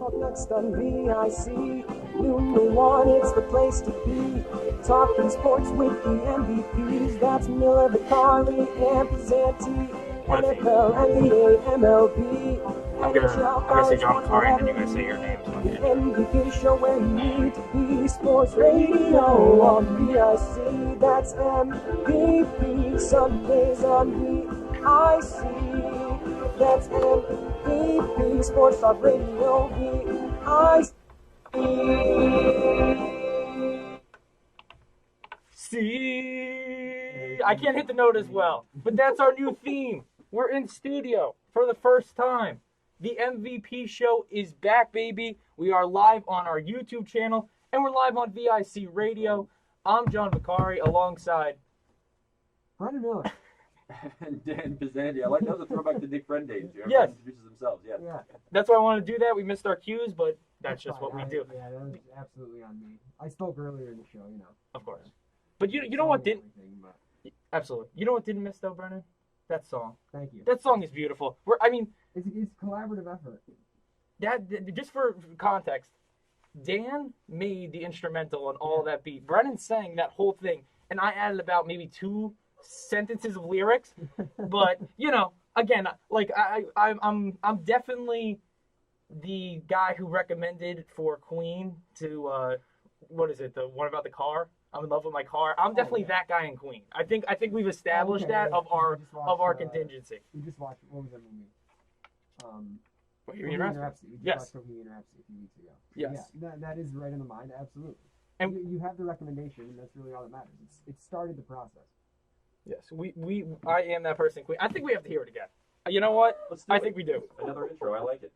Up next on VIC, Noon One, it's the place to be. Talking sports with the MVPs. That's Miller, Vicari, and Passante. NFL, NBA, MLB. I'm gonna say John Vicari, and then you're gonna say your names. The MVP show where you need to be. Sports radio on VIC. That's MVP. Sundays on VIC. That's MVP. Sports Talk Radio VIC. See, I can't hit the note as well, but that's our new theme. We're in studio for the first time. The MVP show is back, baby. We are live on our YouTube channel, and we're live on VIC Radio. I'm John Vicari, alongside Brennan Miller. And Dan Passante. I like that was a throwback to Nick Friend days. Everyone Yes. introduces themselves. Yeah. Yeah. That's why I wanted to do that. We missed our cues, but that's just what we do. Yeah, that was absolutely on me. I spoke earlier in the show, you know. Of course. But you know what didn't? Everything, but Absolutely. You know what didn't miss though, Brennan? That song. thank you. That song is beautiful. It's collaborative effort. Just for context, Dan made the instrumental and all that beat. Brennan sang that whole thing, and I added about maybe 2 sentences of lyrics. But again, like I'm definitely the guy who recommended for Queen to what is it? The one about the car. I'm in love with my car. I'm definitely that guy in Queen. I think we've established that of our contingency. We just watched, what was that movie? Bohemian Rhapsody. Rhapsody. We just Yes. watched Bohemian Rhapsody a few weeks ago. Yes. Yeah, that is right in the mind, absolutely. And- you have the recommendation, and that's really all that matters. It started the process. Yes. I am that person, Queen. I think we have to hear it again. You know what? Let's do I it. think we do. Another intro. I like it.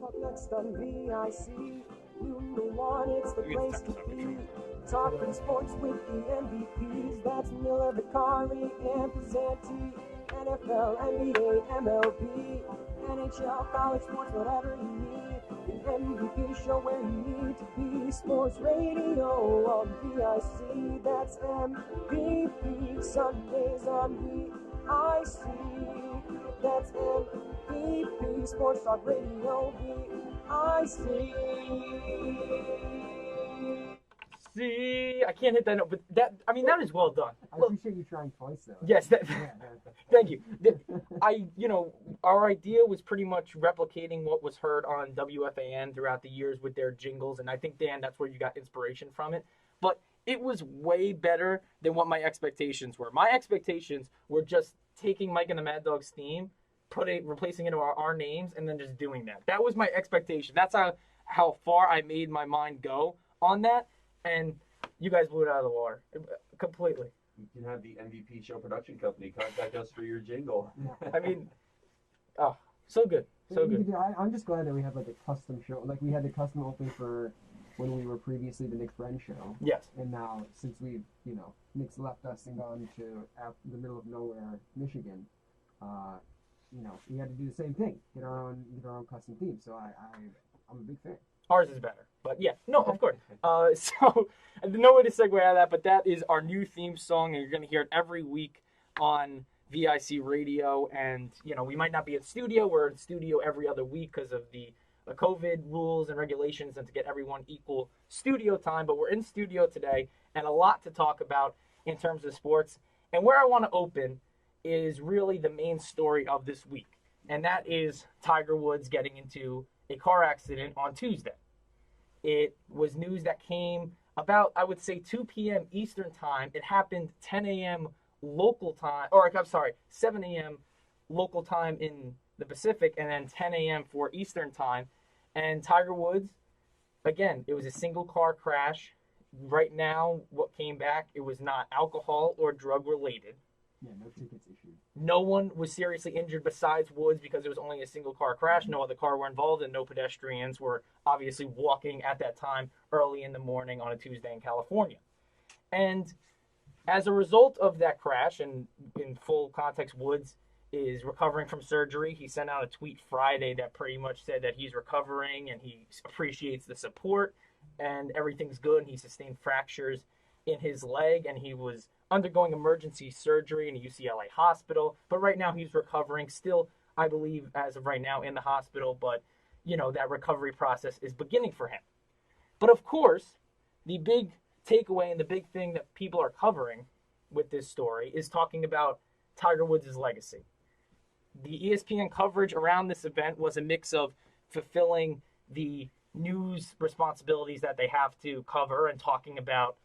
Up next on VIC, Noon One, it's the You get place the to time be. Talking sports with the MVPs. That's Miller, Vicari, and Passante. NFL, NBA, MLB, NHL, college sports, whatever you need. The MVP show where you need to be. Sports radio on VIC. That's MVP. Sundays on VIC. That's MVP. Sports Talk Radio VIC. See, I can't hit that note, but that is well done. I Look, appreciate you trying twice, though. yes, Yeah, thank you. Our idea was pretty much replicating what was heard on WFAN throughout the years with their jingles, and I think, Dan, that's where you got inspiration from it. But it was way better than what my expectations were. My expectations were just taking Mike and the Mad Dog's theme, replacing it with our names, and then just doing that. That was my expectation. That's how far I made my mind go on that, and you guys blew it out of the water completely. You can have the MVP show production company contact us for your jingle. I mean, oh, so good, so good. I'm just glad that we have like a custom show. Like we had the custom opening for when we were previously the Nick Friend show. Yes. And now since we've, Nick's left us and gone to the middle of nowhere, Michigan, we had to do the same thing. Get our own custom theme. So I'm a big fan. Ours is better, but yeah, no, of course. So no way to segue out of that, but that is our new theme song, and you're going to hear it every week on VIC Radio. And we might not be in studio; we're in studio every other week because of the COVID rules and regulations, and to get everyone equal studio time. But we're in studio today, and a lot to talk about in terms of sports. And where I want to open is really the main story of this week, and that is Tiger Woods getting into a car accident on Tuesday. It was news that came about, I would say, 2 p.m. Eastern time. It happened 10 a.m. local time, or I'm sorry, 7 a.m. local time in the Pacific, and then 10 a.m. for Eastern time. And Tiger Woods, again, it was a single car crash. Right now, what came back, it was not alcohol or drug related. Yeah, no tickets issued. No one was seriously injured besides Woods because it was only a single car crash. No other car were involved, and no pedestrians were obviously walking at that time early in the morning on a Tuesday in California. And as a result of that crash, and in full context, Woods is recovering from surgery. He sent out a tweet Friday that pretty much said that he's recovering and he appreciates the support and everything's good. He sustained fractures in his leg and he was undergoing emergency surgery in a UCLA hospital. But right now he's recovering. Still, I believe, as of right now in the hospital, but, that recovery process is beginning for him. But of course, the big takeaway and the big thing that people are covering with this story is talking about Tiger Woods' legacy. The ESPN coverage around this event was a mix of fulfilling the news responsibilities that they have to cover and talking about,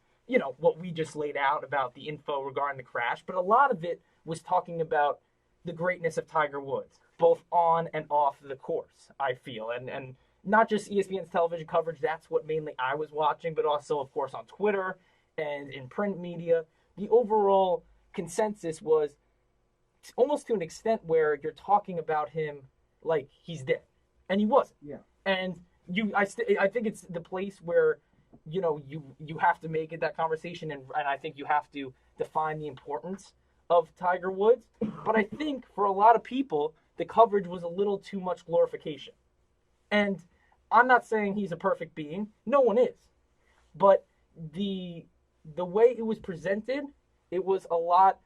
what we just laid out about the info regarding the crash. But a lot of it was talking about the greatness of Tiger Woods, both on and off the course, I feel. And not just ESPN's television coverage, that's what mainly I was watching, but also, of course, on Twitter and in print media. The overall consensus was almost to an extent where you're talking about him like he's dead. And he wasn't. Yeah. And I think it's the place where, you have to make it that conversation, and I think you have to define the importance of Tiger Woods. But I think for a lot of people, the coverage was a little too much glorification. And I'm not saying he's a perfect being. No one is. But the way it was presented, it was a lot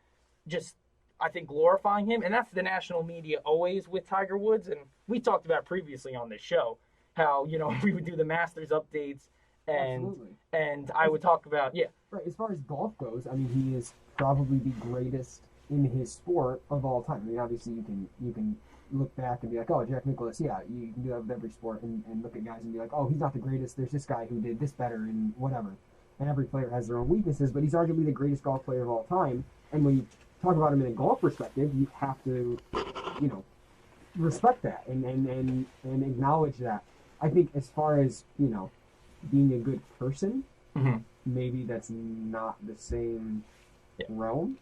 just, I think, glorifying him. And that's the national media always with Tiger Woods. And we talked about previously on this show how, we would do the Masters updates and I would talk about, Right, as far as golf goes, I mean, he is probably the greatest in his sport of all time. I mean, obviously you can look back and be like, oh, Jack Nicklaus, you can do that with every sport and look at guys and be like, oh, he's not the greatest, there's this guy who did this better and whatever. And every player has their own weaknesses, but he's arguably the greatest golf player of all time. And when you talk about him in a golf perspective, you have to, respect that and acknowledge that. I think as far as, being a good person, maybe that's not the same realm.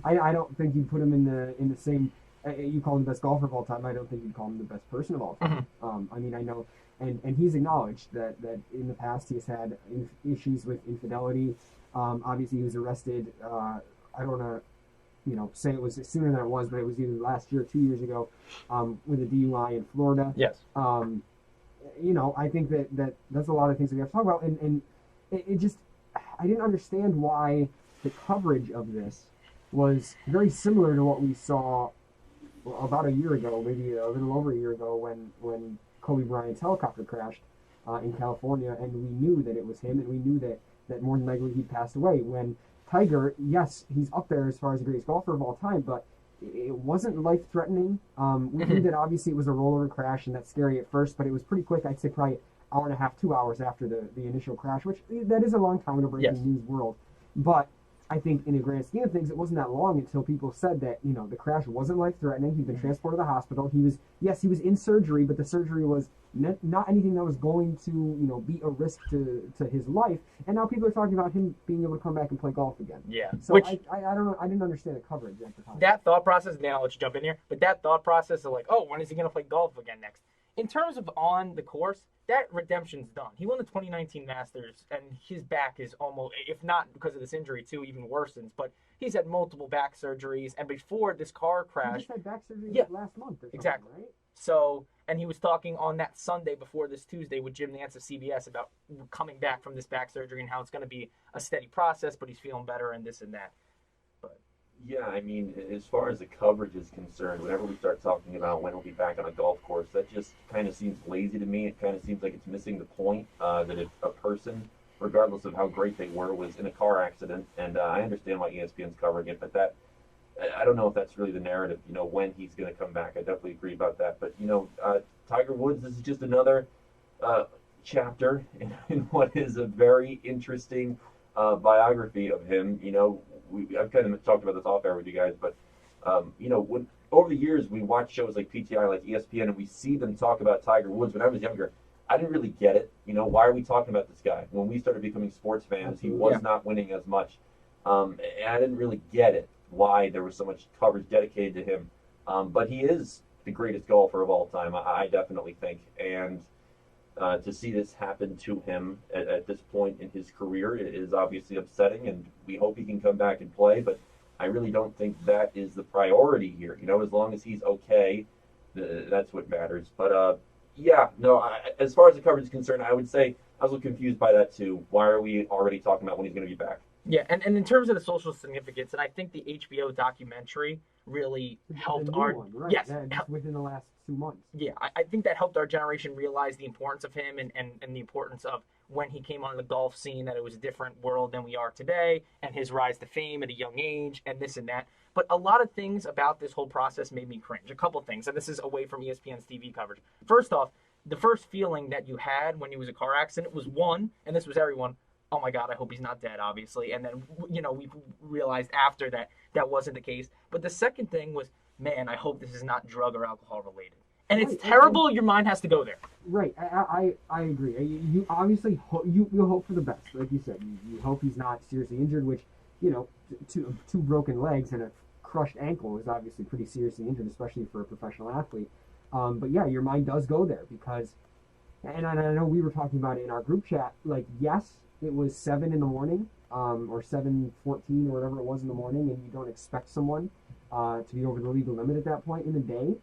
I don't think you'd put him in the same. You call him the best golfer of all time. I don't think you'd call him the best person of all time. I mean, I know, and he's acknowledged that in the past he has had issues with infidelity. Obviously, he was arrested. I don't want to, say it was sooner than it was, but it was either last year or 2 years ago, with a DUI in Florida. Yes. I think that's a lot of things that we have to talk about, and it just, I didn't understand why the coverage of this was very similar to what we saw about a year ago, maybe a little over a year ago, when Kobe Bryant's helicopter crashed in California, and we knew that it was him, and we knew that more than likely he'd passed away. When Tiger, yes, he's up there as far as the greatest golfer of all time, but it wasn't life-threatening. We knew that obviously it was a rollover crash, and that's scary at first, but it was pretty quick. I'd say probably hour and a half, 2 hours after the initial crash, which that is a long time in a breaking news world. But I think in the grand scheme of things, it wasn't that long until people said that, the crash wasn't life-threatening. He'd been transported to the hospital. He was in surgery, but the surgery was not anything that was going to, be a risk to his life. And now people are talking about him being able to come back and play golf again. Yeah. So I don't know. I didn't understand the coverage at the time. That thought process, Dan, I'll let you jump in here, but that thought process of like, oh, when is he going to play golf again next? In terms of on the course, that redemption's done. He won the 2019 Masters, and his back is almost, if not because of this injury too, even worsens. But he's had multiple back surgeries, and before this car crash, he just had back surgery last month or something, exactly. Right? So, and he was talking on that Sunday before this Tuesday with Jim Nantz of CBS about coming back from this back surgery and how it's going to be a steady process, but he's feeling better and this and that. But yeah, I mean, as far as the coverage is concerned, whenever we start talking about when he'll be back on a golf course, that just kind of seems lazy to me. It kind of seems like it's missing the point that if a person, regardless of how great they were, was in a car accident. And I understand why ESPN's covering it, but that, I don't know if that's really the narrative, when he's going to come back. I definitely agree about that. But, Tiger Woods, this is just another chapter in what is a very interesting biography of him. I've kind of talked about this off air with you guys, but, when over the years we watch shows like PTI, like ESPN, and we see them talk about Tiger Woods. When I was younger, I didn't really get it. Why are we talking about this guy? When we started becoming sports fans, he was not winning as much. And I didn't really get it, why there was so much coverage dedicated to him. But he is the greatest golfer of all time, I definitely think. And to see this happen to him at this point in his career is obviously upsetting, and we hope he can come back and play. But I really don't think that is the priority here. As long as he's okay, that's what matters. But as far as the coverage is concerned, I would say I was a little confused by that too. Why are we already talking about when he's going to be back? Yeah, and in terms of the social significance, and I think the HBO documentary really helped The new our one, right? yes, Just within the last 2 months. yeah, I think that helped our generation realize the importance of him and the importance of when he came on the golf scene, that it was a different world than we are today, and his rise to fame at a young age, and this and that. But a lot of things about this whole process made me cringe. A couple things, and this is away from ESPN's TV coverage. First off, the first feeling that you had when he was a car accident was one, and this was everyone, oh my God, I hope he's not dead, obviously. And then, we realized after that that wasn't the case. But the second thing was, man, I hope this is not drug or alcohol related. And it's terrible. Your mind has to go there. Right. I agree. You obviously you hope for the best, like you said. You hope he's not seriously injured, which, two broken legs and a crushed ankle is obviously pretty seriously injured, especially for a professional athlete. But yeah, your mind does go there because, and I know we were talking about it in our group chat. Like, yes, it was 7 a.m, or 7:14 or whatever it was in the morning, and you don't expect someone to be over the legal limit at that point in the day.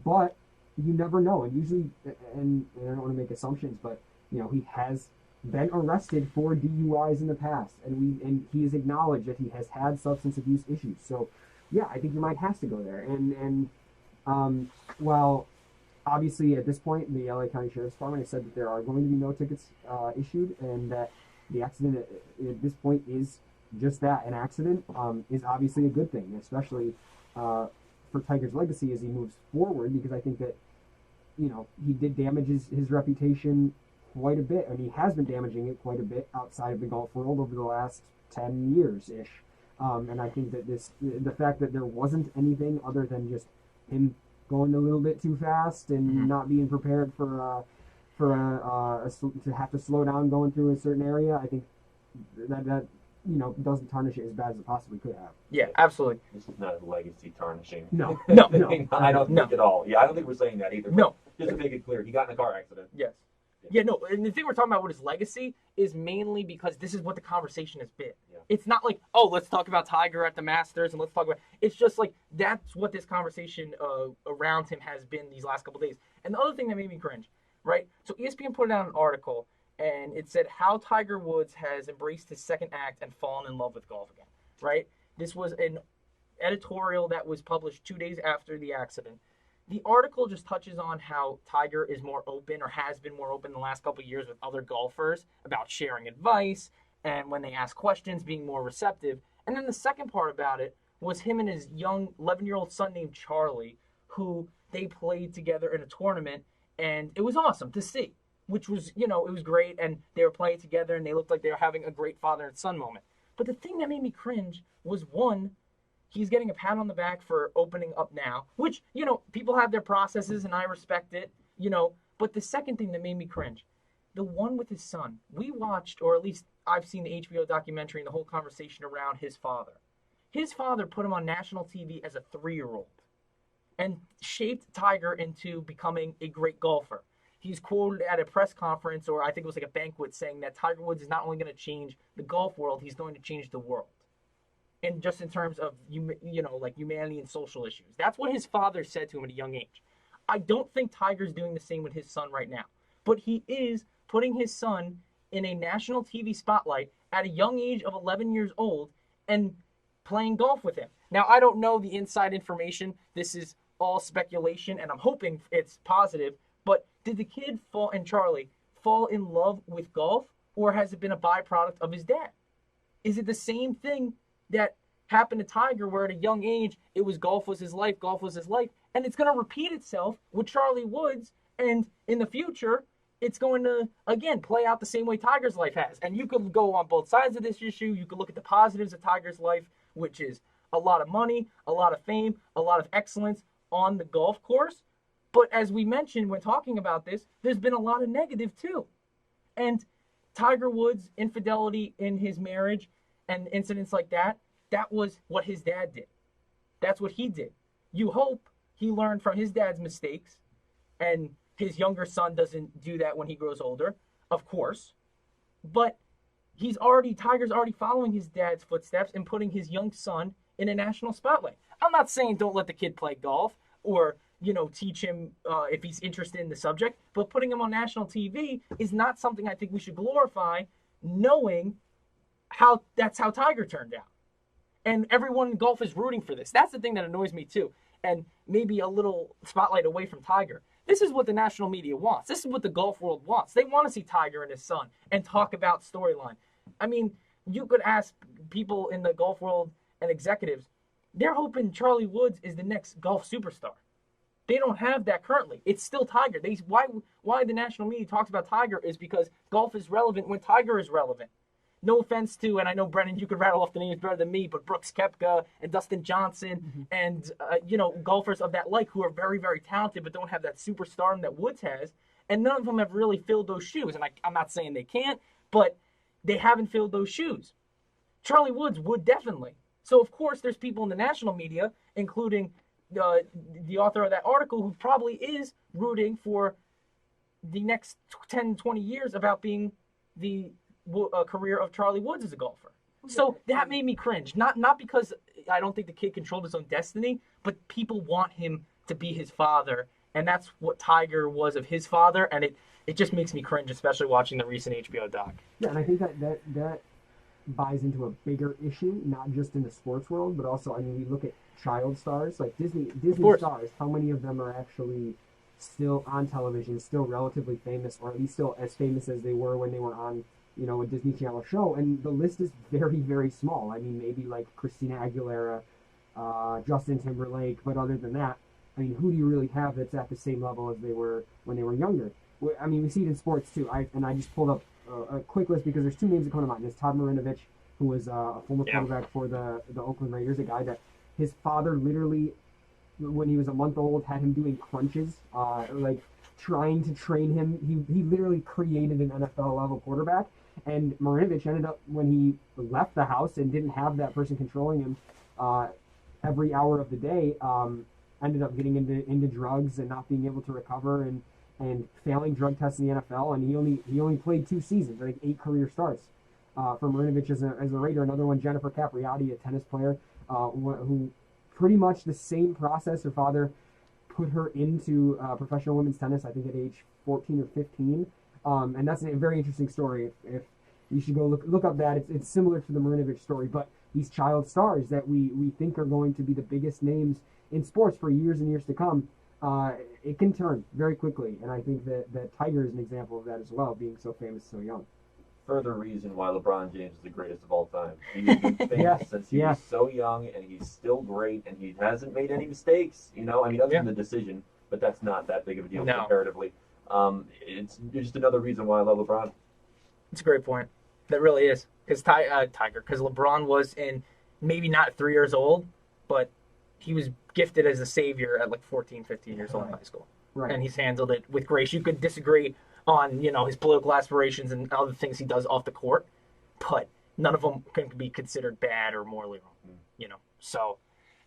But you never know, and usually, and I don't want to make assumptions, but he has been arrested for DUIs in the past, and he has acknowledged that he has had substance abuse issues. So, yeah, I think your mind has to go there. And well, obviously at this point, the LA County Sheriff's Department has said that there are going to be no tickets issued, and that the accident at this point is just that, an accident, is obviously a good thing, especially for Tiger's legacy as he moves forward, because I think that, he did damage his reputation quite a bit, and he has been damaging it quite a bit outside of the golf world over the last 10 years-ish. And I think that the fact that there wasn't anything other than just him going a little bit too fast and not being prepared to have to slow down going through a certain area, I think that doesn't tarnish it as bad as it possibly could have. Yeah, absolutely. This is not a legacy tarnishing. No. I don't think at all. Yeah, I don't think we're saying that either. No. Just to make it clear, he got in a car accident. Yes. Yeah, no, and the thing we're talking about with his legacy is mainly because this is what the conversation has been. Yeah. It's not like, oh, let's talk about Tiger at the Masters and let's talk about... It's just like, that's what this conversation around him has been these last couple days. And the other thing that made me cringe, right? So ESPN put out an article, and it said how Tiger Woods has embraced his second act and fallen in love with golf again, right? This was an editorial that was published 2 days after the accident. The article just touches on how Tiger is more open, or has been more open the last couple of years with other golfers about sharing advice, and when they ask questions, being more receptive. And then the second part about it was him and his young 11-year-old son named Charlie, who they played together in a tournament, and it was awesome to see, which was, it was great, and they were playing together, and they looked like they were having a great father and son moment. But the thing that made me cringe was, one, he's getting a pat on the back for opening up now, which, people have their processes, and I respect it, But the second thing that made me cringe, the one with his son, we watched, or at least I've seen the HBO documentary and the whole conversation around his father. His father put him on national TV as a 3-year-old and shaped Tiger into becoming a great golfer. He's quoted at a press conference, or I think it was like a banquet, saying that Tiger Woods is not only going to change the golf world, he's going to change the world. And just in terms of, like humanity and social issues. That's what his father said to him at a young age. I don't think Tiger's doing the same with his son right now. But he is putting his son in a national TV spotlight at a young age of 11 years old and playing golf with him. Now, I don't know the inside information. This is all speculation, and I'm hoping it's positive. But did the kid Charlie fall in love with golf, or has it been a byproduct of his dad? Is it the same thing that happened to Tiger, where at a young age, it was golf was his life, and it's going to repeat itself with Charlie Woods, and in the future, it's going to, again, play out the same way Tiger's life has. And you could go on both sides of this issue. You could look at the positives of Tiger's life, which is a lot of money, a lot of fame, a lot of excellence on the golf course. But as we mentioned when talking about this, there's been a lot of negative too. And Tiger Woods' infidelity in his marriage and incidents like that, that was what his dad did. That's what he did. You hope he learned from his dad's mistakes, and his younger son doesn't do that when he grows older, of course. But Tiger's already following his dad's footsteps and putting his young son in a national spotlight. I'm not saying don't let the kid play golf or, teach him if he's interested in the subject, but putting him on national TV is not something I think we should glorify, knowing that's how Tiger turned out. And everyone in golf is rooting for this. That's the thing that annoys me too. And maybe a little spotlight away from Tiger. This is what the national media wants. This is what the golf world wants. They want to see Tiger and his son and talk about storyline. I mean, you could ask people in the golf world and executives, they're hoping Charlie Woods is the next golf superstar. They don't have that currently. It's still Tiger. Why the national media talks about Tiger is because golf is relevant when Tiger is relevant. No offense to, and I know, Brennan, you could rattle off the names better than me, but Brooks Koepka and Dustin Johnson and, golfers of that like who are very, very talented but don't have that superstardom that Woods has. And none of them have really filled those shoes. And I'm not saying they can't, but they haven't filled those shoes. Charlie Woods would definitely. So, of course, there's people in the national media, including the author of that article, who probably is rooting for the next 10, 20 years about being the career of Charlie Woods as a golfer. So that made me cringe. Not because I don't think the kid controlled his own destiny, but people want him to be his father, and that's what Tiger was of his father, and it just makes me cringe, especially watching the recent HBO doc. Yeah, and I think that buys into a bigger issue, not just in the sports world, but also, I mean, we look at child stars, like Disney stars, how many of them are actually still on television, still relatively famous, or at least still as famous as they were when they were on a Disney Channel show, and the list is very, very small. I mean, maybe like Christina Aguilera, Justin Timberlake, but other than that, I mean, who do you really have that's at the same level as they were when they were younger? I mean, we see it in sports too. I just pulled up a quick list because there's two names that come to mind. There's Todd Marinovich, who was a former quarterback for the Oakland Raiders, a guy that his father literally, when he was a month old, had him doing crunches, like trying to train him. He literally created an NFL level quarterback. And Marinovich ended up, when he left the house and didn't have that person controlling him every hour of the day, ended up getting into drugs and not being able to recover and failing drug tests in the NFL. And he only played 2 seasons, I think 8 career starts for Marinovich as a Raider. Another one, Jennifer Capriati, a tennis player, who pretty much the same process. Her father put her into professional women's tennis, I think at age 14 or 15. And that's a very interesting story. If you should go look up that, it's similar to the Marinovich story, but these child stars that we think are going to be the biggest names in sports for years and years to come, it can turn very quickly. And I think that Tiger is an example of that as well, being so famous so young. Further reason why LeBron James is the greatest of all time. He's been famous since he was so young, and he's still great, and he hasn't made any mistakes. I mean, other than the decision, but that's not that big of a deal comparatively. It's just another reason why I love LeBron. It's a great point. That really is. Because LeBron was maybe not 3 years old, but he was gifted as a savior at like 14, 15 years old in high school. Right. And he's handled it with grace. You could disagree on, his political aspirations and other things he does off the court, but none of them can be considered bad or morally wrong, So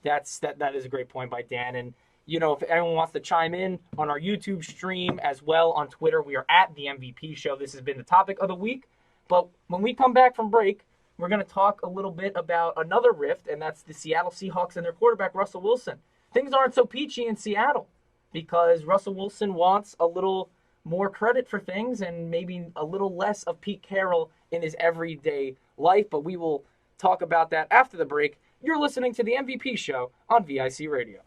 that is a great point by Dan. And if anyone wants to chime in on our YouTube stream as well on Twitter, we are at the MVP Show. This has been the topic of the week. But when we come back from break, we're going to talk a little bit about another rift, and that's the Seattle Seahawks and their quarterback, Russell Wilson. Things aren't so peachy in Seattle because Russell Wilson wants a little more credit for things and maybe a little less of Pete Carroll in his everyday life. But we will talk about that after the break. You're listening to the MVP Show on VIC Radio.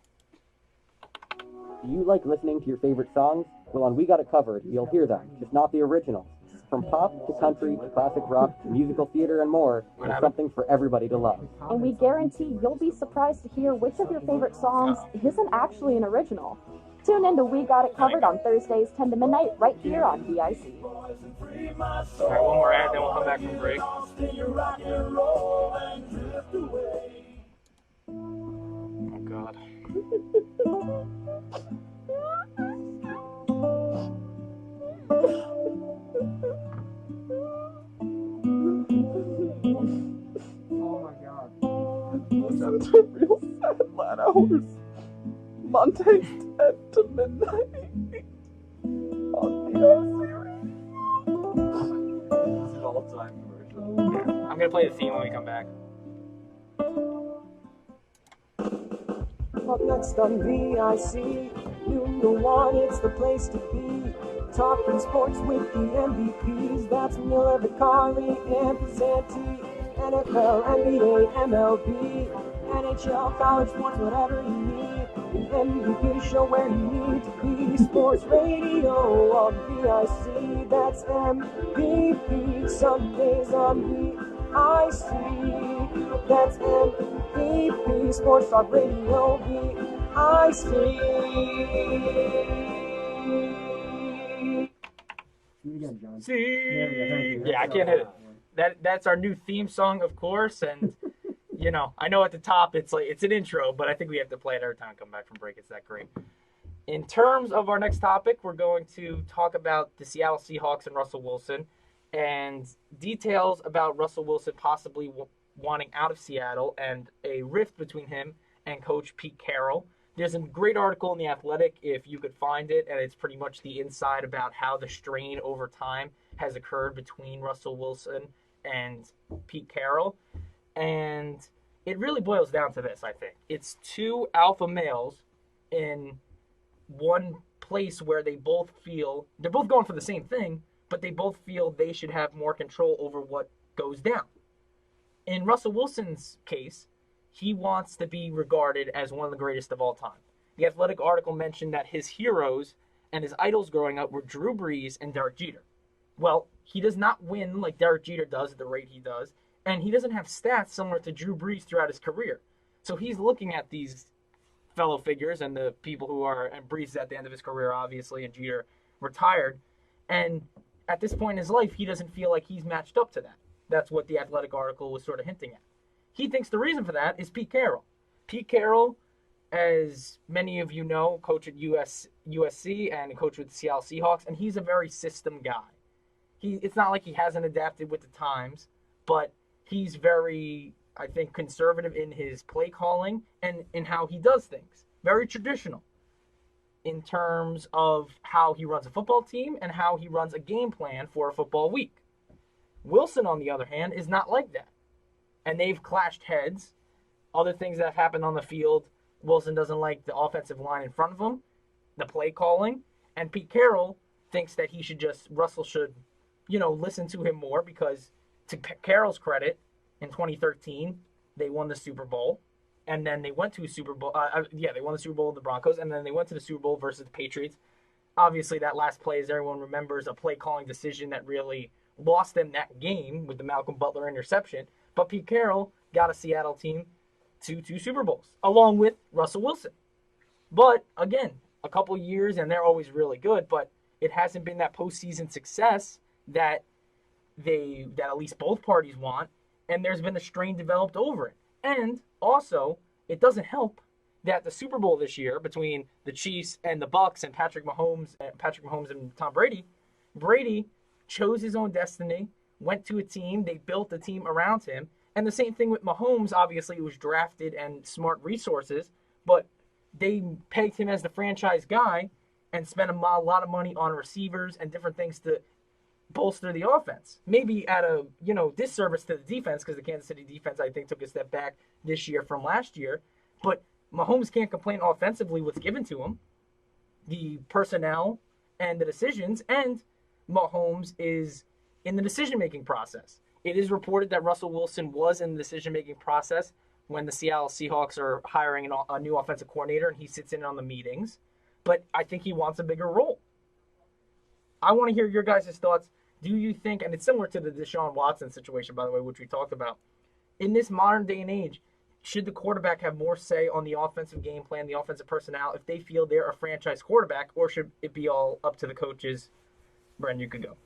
Do you like listening to your favorite songs? Well, on We Got It Covered, you'll hear them, just not the originals. From pop to country to classic rock to musical theater and more, there's something for everybody to love. And we guarantee you'll be surprised to hear which of your favorite songs isn't actually an original. Tune in to We Got It Covered on Thursdays 10 to midnight right here on VIC. All right, one more ad, then we'll come back from break. Oh, God. Oh my God. Listen to real sad lad hours. Mondays 10 to midnight. On the This is an all-time commercial. I'm going to play the theme when we come back. Up next on VIC, Noon 1, it's the place to be. Talking sports with the MVPs, that's Miller, Vicari, and Passante. NFL, NBA, MLB, NHL, college sports, whatever you need. The MVP show where you need to be. Sports radio on VIC, that's MVP. Sundays on VIC, that's MVP. Sports Talk Radio, VIC. Do it again, John. See, Thank you. yeah, I can't hit it. That's our new theme song, of course, and you know, I know at the top it's an intro, but I think we have to play it every time I come back from break. It's that great. In terms of our next topic, we're going to talk about the Seattle Seahawks and Russell Wilson, and details about Russell Wilson possibly wanting out of Seattle and a rift between him and Coach Pete Carroll. There's a great article in The Athletic, if you could find it, and it's pretty much the inside about how the strain over time has occurred between Russell Wilson and Pete Carroll. And it really boils down to this, I think. It's two alpha males in one place where they both feel, they're both going for the same thing, but they both feel they should have more control over what goes down. In Russell Wilson's case, he wants to be regarded as one of the greatest of all time. The Athletic article mentioned that his heroes and his idols growing up were Drew Brees and Derek Jeter. Well, he does not win like Derek Jeter does at the rate he does, and he doesn't have stats similar to Drew Brees throughout his career. So he's looking at these fellow figures and the people who are, and Brees is at the end of his career, obviously, and Jeter retired. And at this point in his life, he doesn't feel like he's matched up to that. That's what the Athletic article was sort of hinting at. He thinks the reason for that is Pete Carroll. Pete Carroll, as many of you know, coached at USC and coached with the Seattle Seahawks, and he's a very system guy. It's not like he hasn't adapted with the times, but he's very, I think, conservative in his play calling and in how he does things. Very traditional in terms of how he runs a football team and how he runs a game plan for a football week. Wilson, on the other hand, is not like that. And they've clashed heads. Other things that have happened on the field, Wilson doesn't like the offensive line in front of him, the play calling, and Pete Carroll thinks that Russell should, listen to him more because, to Carroll's credit, in 2013, they won the Super Bowl, and then they went to a Super Bowl. They won the Super Bowl with the Broncos, and then they went to the Super Bowl versus the Patriots. Obviously, that last play, as everyone remembers, a play calling decision that really lost them that game with the Malcolm Butler interception. But Pete Carroll got a Seattle team to 2 Super Bowls, along with Russell Wilson. But, again, a couple years, and they're always really good, but it hasn't been that postseason success that at least both parties want, and there's been a strain developed over it. And, also, it doesn't help that the Super Bowl this year between the Chiefs and the Bucs and Patrick Mahomes and Tom Brady, Brady chose his own destiny, went to a team, they built a team around him. And the same thing with Mahomes, obviously, he was drafted and smart resources, but they pegged him as the franchise guy and spent a lot of money on receivers and different things to bolster the offense. Maybe at a, disservice to the defense, because the Kansas City defense, I think, took a step back this year from last year. But Mahomes can't complain offensively what's given to him, the personnel and the decisions, and Mahomes is in the decision-making process. It is reported that Russell Wilson was in the decision-making process when the Seattle Seahawks are hiring a new offensive coordinator, and he sits in on the meetings. But I think he wants a bigger role. I want to hear your guys' thoughts. Do you think, and it's similar to the Deshaun Watson situation, by the way, which we talked about, in this modern day and age, should the quarterback have more say on the offensive game plan, the offensive personnel, if they feel they're a franchise quarterback, or should it be all up to the coaches? Brennan, you could go.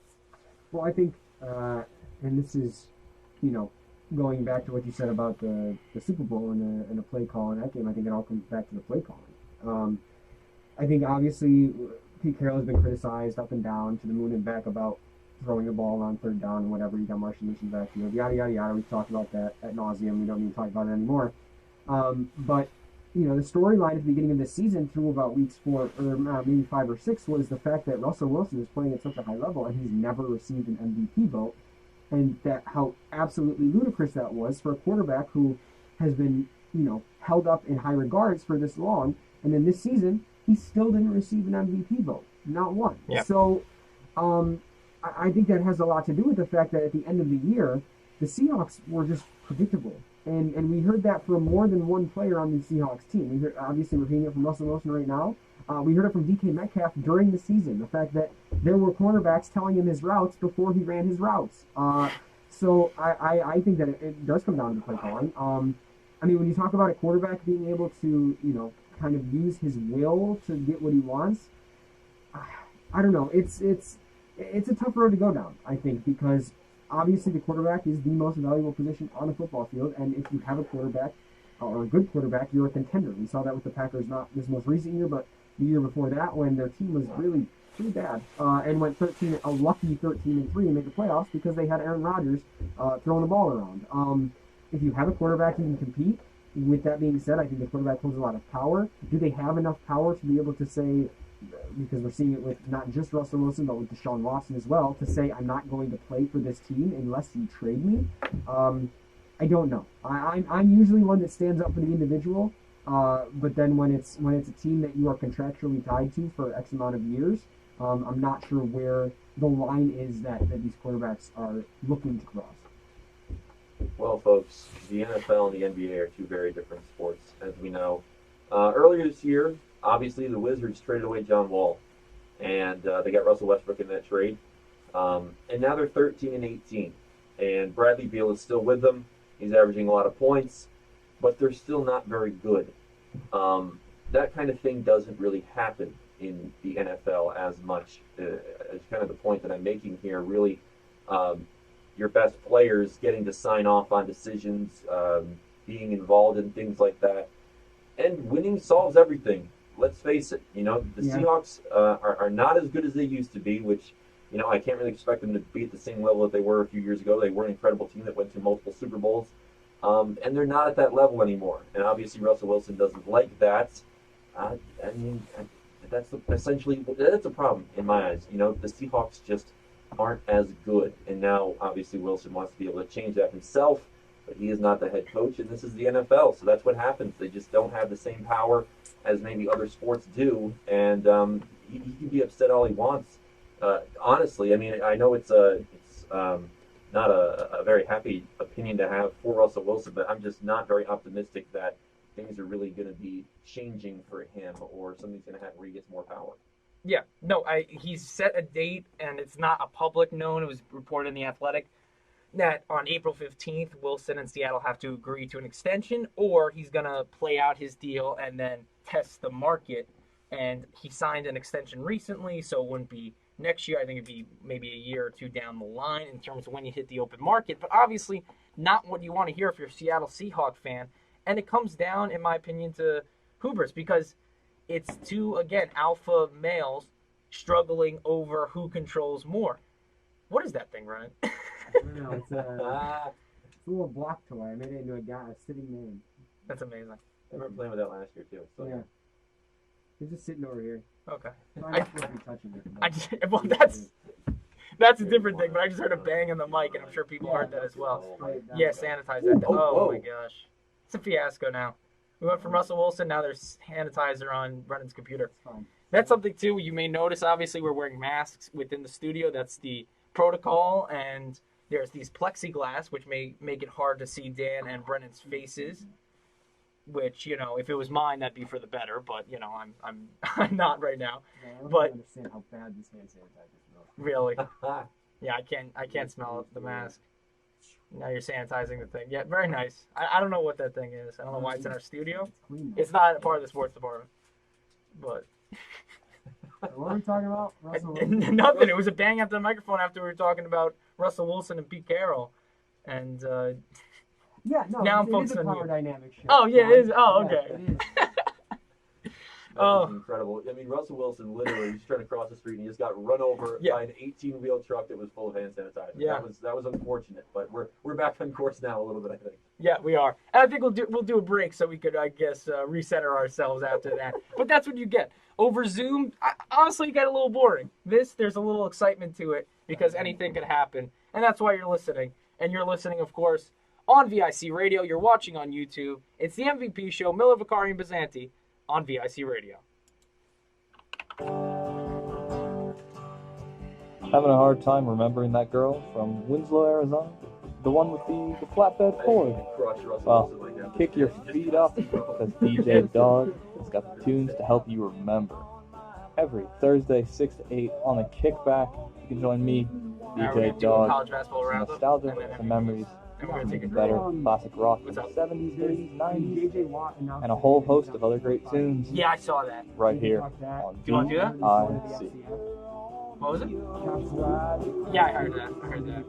Well, I think, and this is, going back to what you said about the Super Bowl and the play call in that game, I think it all comes back to the play calling. I think, obviously, Pete Carroll has been criticized up and down to the moon and back about throwing the ball on third down and whatever. You got Marshall Lynch's backfield, yada, yada, yada. We've talked about that ad nauseum. We don't need to talk about it anymore. But, the storyline at the beginning of this season through about weeks 4 or maybe 5 or 6 was the fact that Russell Wilson is playing at such a high level and he's never received an MVP vote. And that how absolutely ludicrous that was for a quarterback who has been, held up in high regards for this long. And then this season, he still didn't receive an MVP vote. Not one. Yeah. So I think that has a lot to do with the fact that at the end of the year, the Seahawks were just predictable. And we heard that from more than one player on the Seahawks team. We heard, obviously, we're hearing it from Russell Wilson right now. We heard it from DK Metcalf during the season. The fact that there were cornerbacks telling him his routes before he ran his routes. So I think that it does come down to play calling. I mean, when you talk about a quarterback being able to, kind of use his will to get what he wants, I don't know. It's a tough road to go down, I think, because obviously the quarterback is the most valuable position on a football field, and if you have a quarterback or a good quarterback, you're a contender. We saw that with the Packers, not this most recent year, but the year before that, when their team was really pretty bad and went a lucky 13-3 and made the playoffs because they had Aaron Rodgers throwing the ball around. If you have a quarterback, you can compete. With that being said, I think the quarterback holds a lot of power. Do they have enough power to be able to say, because we're seeing it with not just Russell Wilson, but with Deshaun Watson as well, to say, I'm not going to play for this team unless you trade me? I don't know. I'm usually one that stands up for the individual, but then when it's a team that you are contractually tied to for X amount of years, I'm not sure where the line is that these quarterbacks are looking to cross. Well, folks, the NFL and the NBA are two very different sports, as we know. Earlier this year, obviously, the Wizards traded away John Wall, and they got Russell Westbrook in that trade. And now they're 13-18, and Bradley Beal is still with them. He's averaging a lot of points, but they're still not very good. That kind of thing doesn't really happen in the NFL as much. As kind of the point that I'm making here, really, your best players getting to sign off on decisions, being involved in things like that. And winning solves everything. Let's face it. The Seahawks are not as good as they used to be, which, I can't really expect them to be at the same level that they were a few years ago. They were an incredible team that went to multiple Super Bowls. And they're not at that level anymore. And obviously Russell Wilson doesn't like that. That's a problem in my eyes. The Seahawks just aren't as good. And now, obviously, Wilson wants to be able to change that himself, but he is not the head coach, and this is the NFL. So that's what happens. They just don't have the same power as maybe other sports do, and he can be upset all he wants. Honestly, I mean, I know it's not a very happy opinion to have for Russell Wilson, but I'm just not very optimistic that things are really going to be changing for him or something's going to happen where he gets more power. Yeah, no, he's set a date, and it's not a public known. It was reported in The Athletic that on April 15th, Wilson and Seattle have to agree to an extension, or he's going to play out his deal and then test the market. And he signed an extension recently, so it wouldn't be next year. I think it'd be maybe a year or two down the line in terms of when you hit the open market. But obviously, not what you want to hear if you're a Seattle Seahawks fan. And it comes down, in my opinion, to hubris, because it's two, again, alpha males struggling over who controls more. What is that thing, Ryan? I don't know. It's a little block toy. I made it into a sitting man. That's amazing. I remember playing with that last year, too. So. Yeah. He's just sitting over here. Okay. I'm not supposed to be touching it. Well, that's a different thing, but I just heard a bang on the mic, and I'm sure people heard that as well. Yeah, sanitize that. Oh my gosh. It's a fiasco now. We went from Russell Wilson, now there's sanitizer on Brennan's computer. That's something, too, you may notice. Obviously, we're wearing masks within the studio. That's the protocol, and there's these plexiglass, which may make it hard to see Dan and Brennan's faces, which, if it was mine, that'd be for the better, but, I'm not right now. Yeah, I don't but understand how bad this hand sanitizer smells. Really? Yeah, I can't smell the mask. Now you're sanitizing the thing. Yeah, very nice. I don't know what that thing is. I don't know why it's in our studio. It's not a part of the sports department. But what are we talking about? Nothing. It was a bang after the microphone after we were talking about Russell Wilson and Pete Carroll. And yeah, no, now it is a power dynamic shift. Oh yeah, it is. Oh, okay. Yeah, it is. That was incredible. I mean, Russell Wilson literally was trying to cross the street and he just got run over by an 18-wheel truck that was full of hand sanitizer. Yeah. That was unfortunate, but we're back on course now a little bit, I think. Yeah, we are. And I think we'll do a break so we could, I guess, recenter ourselves after that. But that's what you get. Over Zoom, honestly, it got a little boring. There's a little excitement to it because anything could happen. And that's why you're listening. And you're listening, of course, on VIC Radio. You're watching on YouTube. It's the MVP show, Miller, Vicari, and Passante on VIC Radio. Having a hard time remembering that girl from Winslow, Arizona? The one with the flatbed Ford. Well, kick your feet up because DJ Dog has got the tunes to help you remember. Every Thursday, 6 to 8 on the Kickback, you can join me, DJ Dog, some nostalgia, some memories, even better, classic rock from the 70s, 80s, 90s, and a whole host of other great tunes. Yeah, I saw that. Right here on Do you want to do that? VIC. What was it? Yeah, I heard that.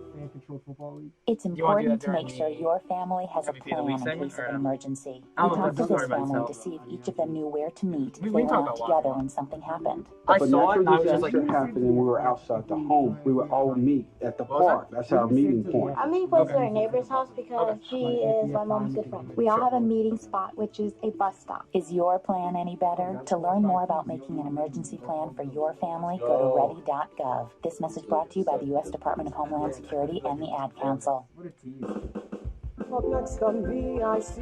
It's important to make sure your family has a plan in case of an emergency. We talked to this family to see if each of them knew where to meet if they were not together when something happened. I saw it, and I was just like, happened and we were outside the home. We would all meet at the park. That's our meeting point. Our meeting point is at our neighbor's house because she is my mom's good friend. We all have a meeting spot, which is a bus stop. Is your plan any better? To learn more about making an emergency plan for your family, go to ready.gov. This message brought to you by the U.S. Department of Homeland Security and the Ad Council. Up next on VIC,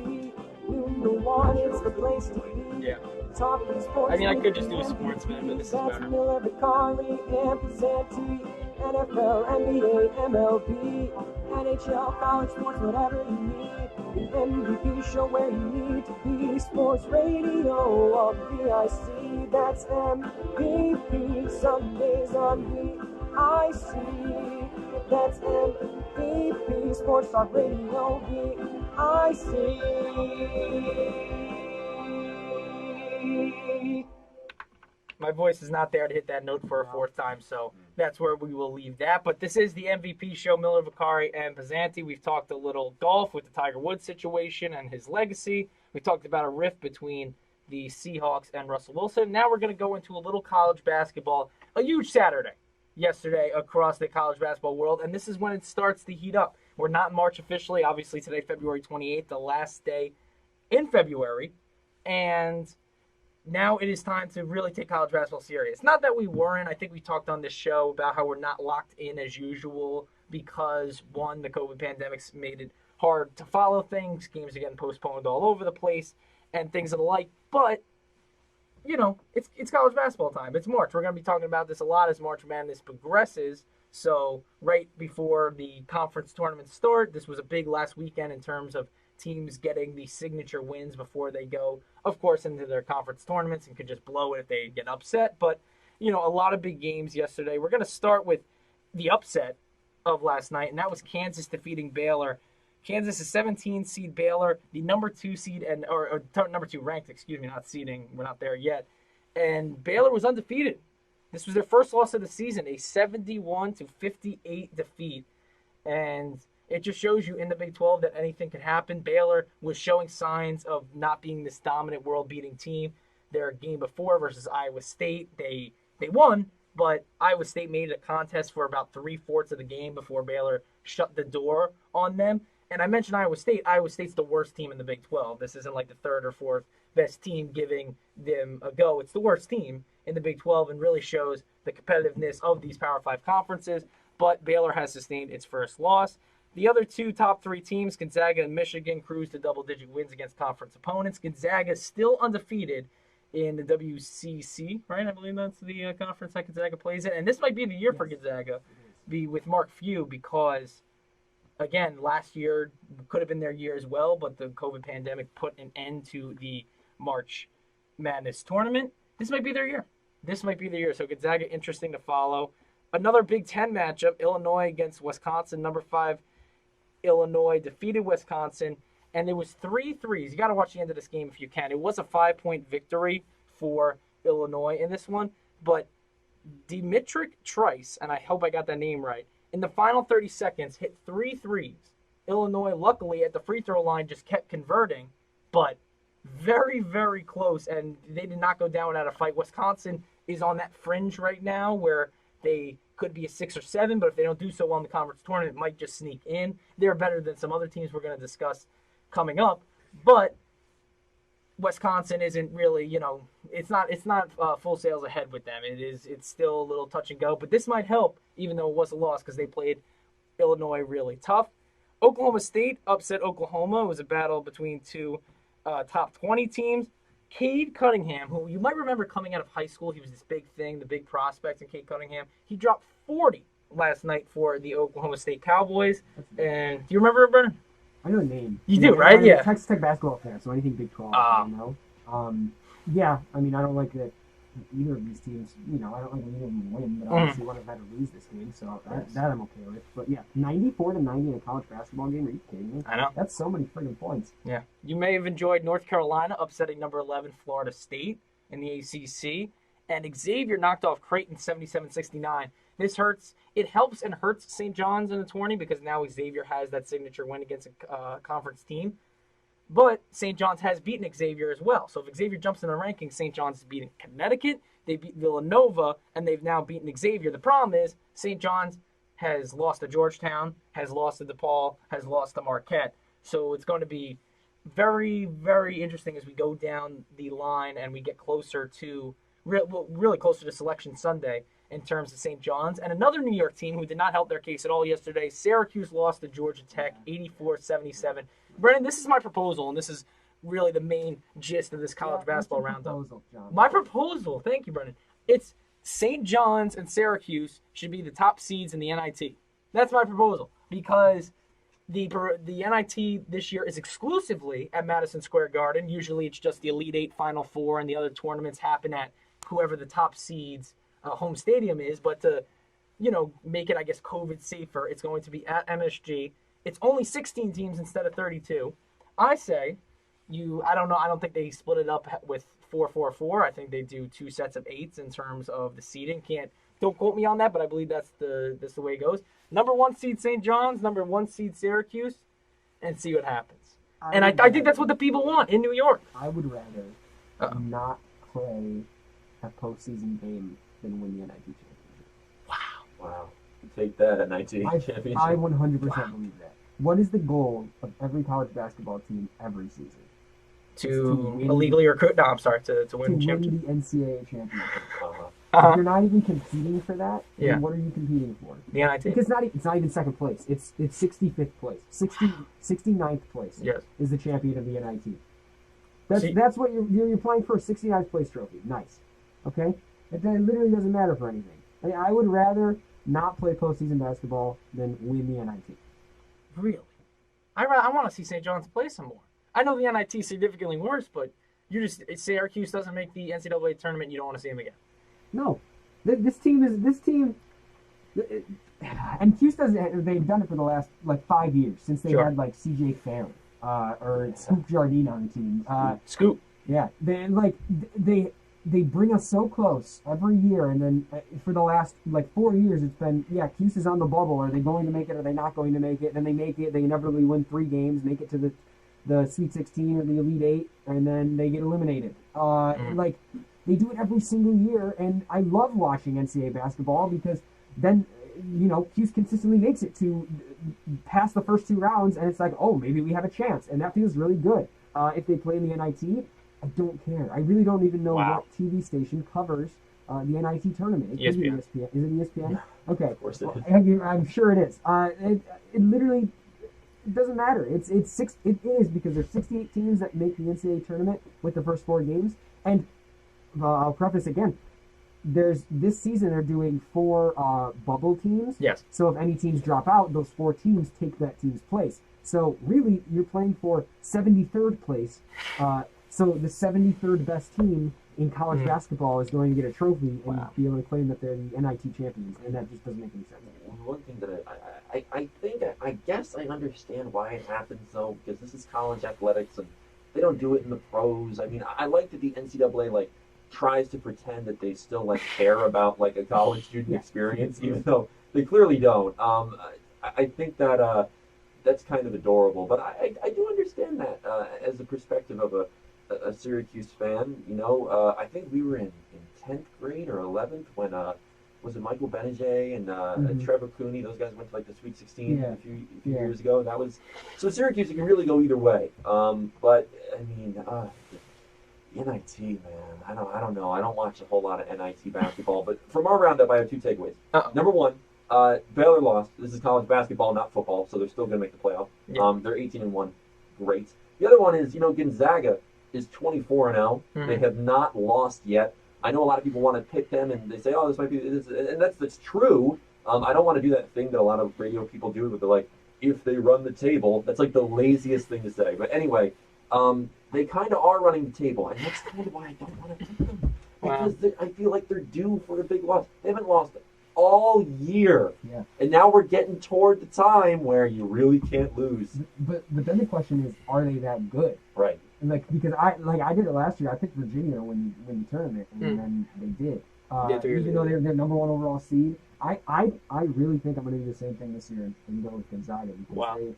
Noon One is the place to be. Yeah. Talking sports. I mean, I could just do a sportsman, but this is That's better. Miller, Vicari, and Passante. NFL, NBA, MLB, NHL, college sports, whatever you need. The MVP show where you need to be. Sports radio of VIC. That's MVP. Sundays on VIC. That's MVP. Sports Talk Radio VIC. My voice is not there to hit that note for a fourth time, so that's where we will leave that. But this is the MVP show, Miller, Vicari, and Passante. We've talked a little golf with the Tiger Woods situation and his legacy. We talked about a rift between the Seahawks and Russell Wilson. Now we're going to go into a little college basketball. A huge Saturday yesterday across the college basketball world, and this is when it starts to heat up. We're not in March officially. Obviously, today, February 28th, the last day in February, and now it is time to really take college basketball serious. Not that we weren't. I think we talked on this show about how we're not locked in as usual because, one, the COVID pandemic's made it hard to follow things. Games are getting postponed all over the place and things of the like. But, you know, it's college basketball time. It's March. We're going to be talking about this a lot as March Madness progresses. So right before the conference tournaments start, this was a big last weekend in terms of teams getting the signature wins before they go, of course, into their conference tournaments and could just blow it if they get upset. But, you know, a lot of big games yesterday. We're going to start with the upset of last night, and that was Kansas defeating Baylor. Kansas is 17 seed Baylor, the number 2 seed, or number 2 ranked, not seeding. We're not there yet. And Baylor was undefeated. This was their first loss of the season, a 71-58 defeat. And it just shows you in the Big 12 that anything can happen. Baylor was showing signs of not being this dominant world-beating team. Their game before versus Iowa State, they won, but Iowa State made it a contest for about 3/4 of the game before Baylor shut the door on them. And I mentioned Iowa State. Iowa State's the worst team in the Big 12. This isn't like the third or fourth best team giving them a go. It's the worst team in the Big 12 and really shows the competitiveness of these Power 5 conferences. But Baylor has sustained its first loss. The other two top 3 teams, Gonzaga and Michigan, cruised to double-digit wins against conference opponents. Gonzaga is still undefeated in the WCC, right? I believe that's the conference that Gonzaga plays in. And this might be the year for Gonzaga with Mark Few because, again, last year could have been their year as well, but the COVID pandemic put an end to the March Madness tournament. This might be their year. So Gonzaga, interesting to follow. Another Big Ten matchup, Illinois against Wisconsin. Number 5 Illinois defeated Wisconsin, and there was 3 threes. You got to watch the end of this game if you can. It was a 5-point victory for Illinois in this one, but Dimitric Trice, and I hope I got that name right, in the final 30 seconds hit 3 threes. Illinois, luckily, at the free throw line just kept converting, but very, very close, and they did not go down without a fight. Wisconsin is on that fringe right now where they could be a 6 or 7, but if they don't do so well in the conference tournament, it might just sneak in. They're better than some other teams we're going to discuss coming up, but Wisconsin isn't really, it's not full sails ahead with them. It's still a little touch and go, but this might help, even though it was a loss because they played Illinois really tough. Oklahoma State upset Oklahoma. It was a battle between 2 top 20 teams. Cade Cunningham, who you might remember coming out of high school, he was this big thing, the big prospect in Cade Cunningham. He dropped 40 last night for the Oklahoma State Cowboys. And do you remember it, Brennan? I know the name. You do, right? Yeah. Texas Tech basketball fan, so anything Big 12, you know. Yeah, I mean, I don't like that either of these teams, you know, I don't like either of them win, but obviously one of them had to lose this game, so that I'm okay with. But yeah, 94-90 in a college basketball game, are you kidding me? I know. That's so many friggin' points. Yeah. You may have enjoyed North Carolina upsetting number 11 Florida State in the ACC, and Xavier knocked off Creighton 77-69. This hurts. It helps and hurts St. John's in the tourney because now Xavier has that signature win against a conference team. But St. John's has beaten Xavier as well. So if Xavier jumps in the rankings, St. John's has beaten Connecticut, they beat Villanova, and they've now beaten Xavier. The problem is St. John's has lost to Georgetown, has lost to DePaul, has lost to Marquette. So it's going to be very, very interesting as we go down the line and we get closer to, really closer to Selection Sunday in terms of St. John's. And another New York team who did not help their case at all yesterday, Syracuse lost to Georgia Tech 84-77. Brennan, this is my proposal, and this is really the main gist of this college basketball roundup. My proposal, thank you, Brennan. It's St. John's and Syracuse should be the top seeds in the NIT. That's my proposal because the NIT this year is exclusively at Madison Square Garden. Usually it's just the Elite Eight, Final Four, and the other tournaments happen at whoever the top seeds home stadium is. But to, you know, make it, I guess, COVID safer, it's going to be at MSG. It's only 16 teams instead of 32. I say I don't think they split it up with 4-4-4. I think they do 2 sets of 8s in terms of the seeding. Don't quote me on that, but I believe that's the way it goes. Number 1 seed St. John's, number 1 seed Syracuse, and see what happens. I think that's what the people want in New York. I would rather not play a postseason game than win the NIT championship. Wow. Take that at 19 championship. I 100% believe that. What is the goal of every college basketball team every season? To illegally recruit? No, I'm sorry, to win the championship. To win the NCAA championship. If you're not even competing for that, then what are you competing for? The NIT. Because it's not even second place. It's 65th place. 69th place is the champion of the NIT. That's what you're playing for, a 69th place trophy. Nice. Okay? It literally doesn't matter for anything. I would rather not play postseason basketball than win the NIT. Really? I want to see St. John's play some more. I know the NIT is significantly worse, but Syracuse doesn't make the NCAA tournament, you don't want to see them again. No. This team, and Cuse they've done it for the last, 5 years, since they had, C.J. Fair, or Scoop Jardine on the team. Scoop. Yeah. They bring us so close every year, and then for the last 4 years, it's been Cuse is on the bubble. Are they going to make it? Are they not going to make it? Then they make it. They inevitably win 3 games, make it to the Sweet 16 or the Elite Eight, and then they get eliminated. They do it every single year, and I love watching NCAA basketball because then Cuse consistently makes it to past the first 2 rounds, and it's like, oh, maybe we have a chance, and that feels really good. If they play in the NIT. I don't care. I really don't even know what TV station covers the NIT tournament. It could be ESPN. Is it ESPN? Okay. Of course it is. I'm sure it is. It literally doesn't matter. It is because there's 68 teams that make the NCAA tournament with the first 4 games. And I'll preface again. This season they're doing 4 bubble teams. Yes. So if any teams drop out, those 4 teams take that team's place. So really, you're playing for 73rd place. So the 73rd best team in college basketball is going to get a trophy and be able to claim that they're the NIT champions, and that just doesn't make any sense. One thing that I guess I understand why it happens, though, because this is college athletics, and they don't do it in the pros. I mean, I like that the NCAA, tries to pretend that they still, care about, a college student experience, even though they clearly don't. I think that that's kind of adorable, but I do understand that as a perspective of a Syracuse fan. I think we were in 10th grade or 11th when was it Michael Benajay and Trevor Cooney? Those guys went to the Sweet 16 a few years ago. That was so Syracuse. You can really go either way. But I mean, NIT, man. I don't know. I don't watch a whole lot of NIT basketball. But from our roundup, I have 2 takeaways. Number 1, Baylor lost. This is college basketball, not football, so they're still going to make the playoff. Yeah. They're 18-1. Great. The other one is, Gonzaga is 24-0. They have not lost yet. I know a lot of people want to pick them, and they say, "Oh, this might be," and that's true. I don't want to do that thing that a lot of radio people do, but they're like, if they run the table, that's like the laziest thing to say. But anyway, they kind of are running the table, and that's kind of why I don't want to pick them. Because I feel like they're due for a big loss. They haven't lost all year. Yeah. And now we're getting toward the time where you really can't lose. But then the question is, are they that good? Right. And because I did it last year. I picked Virginia to win the tournament, and then they did. Even though they're number one overall seed, I really think I'm going to do the same thing this year and go with Gonzaga because they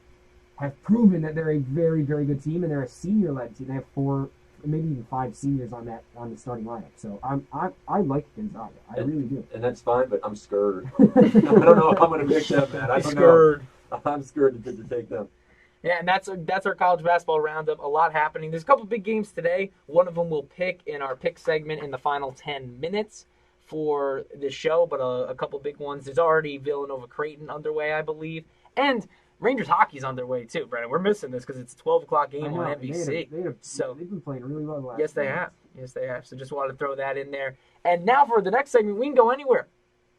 have proven that they're a very, very good team, and they're a senior-led team. They have 4, maybe even 5 seniors on the starting lineup. So I like Gonzaga. I really do. And that's fine, but I'm scared. I don't know if I'm going to pick them, man. I don't know. I'm scared to take them. Yeah, and that's our college basketball roundup. A lot happening. There's a couple big games today. One of them we'll pick in our pick segment in the final 10 minutes for the show, but a couple big ones. There's already Villanova-Creighton underway, I believe, and Rangers hockey's underway too, Brennan. We're missing this because it's a 12 o'clock game on NBC. They've been playing really well the last Yes, they have. Yes, they have. So just wanted to throw that in there. And now for the next segment, we can go anywhere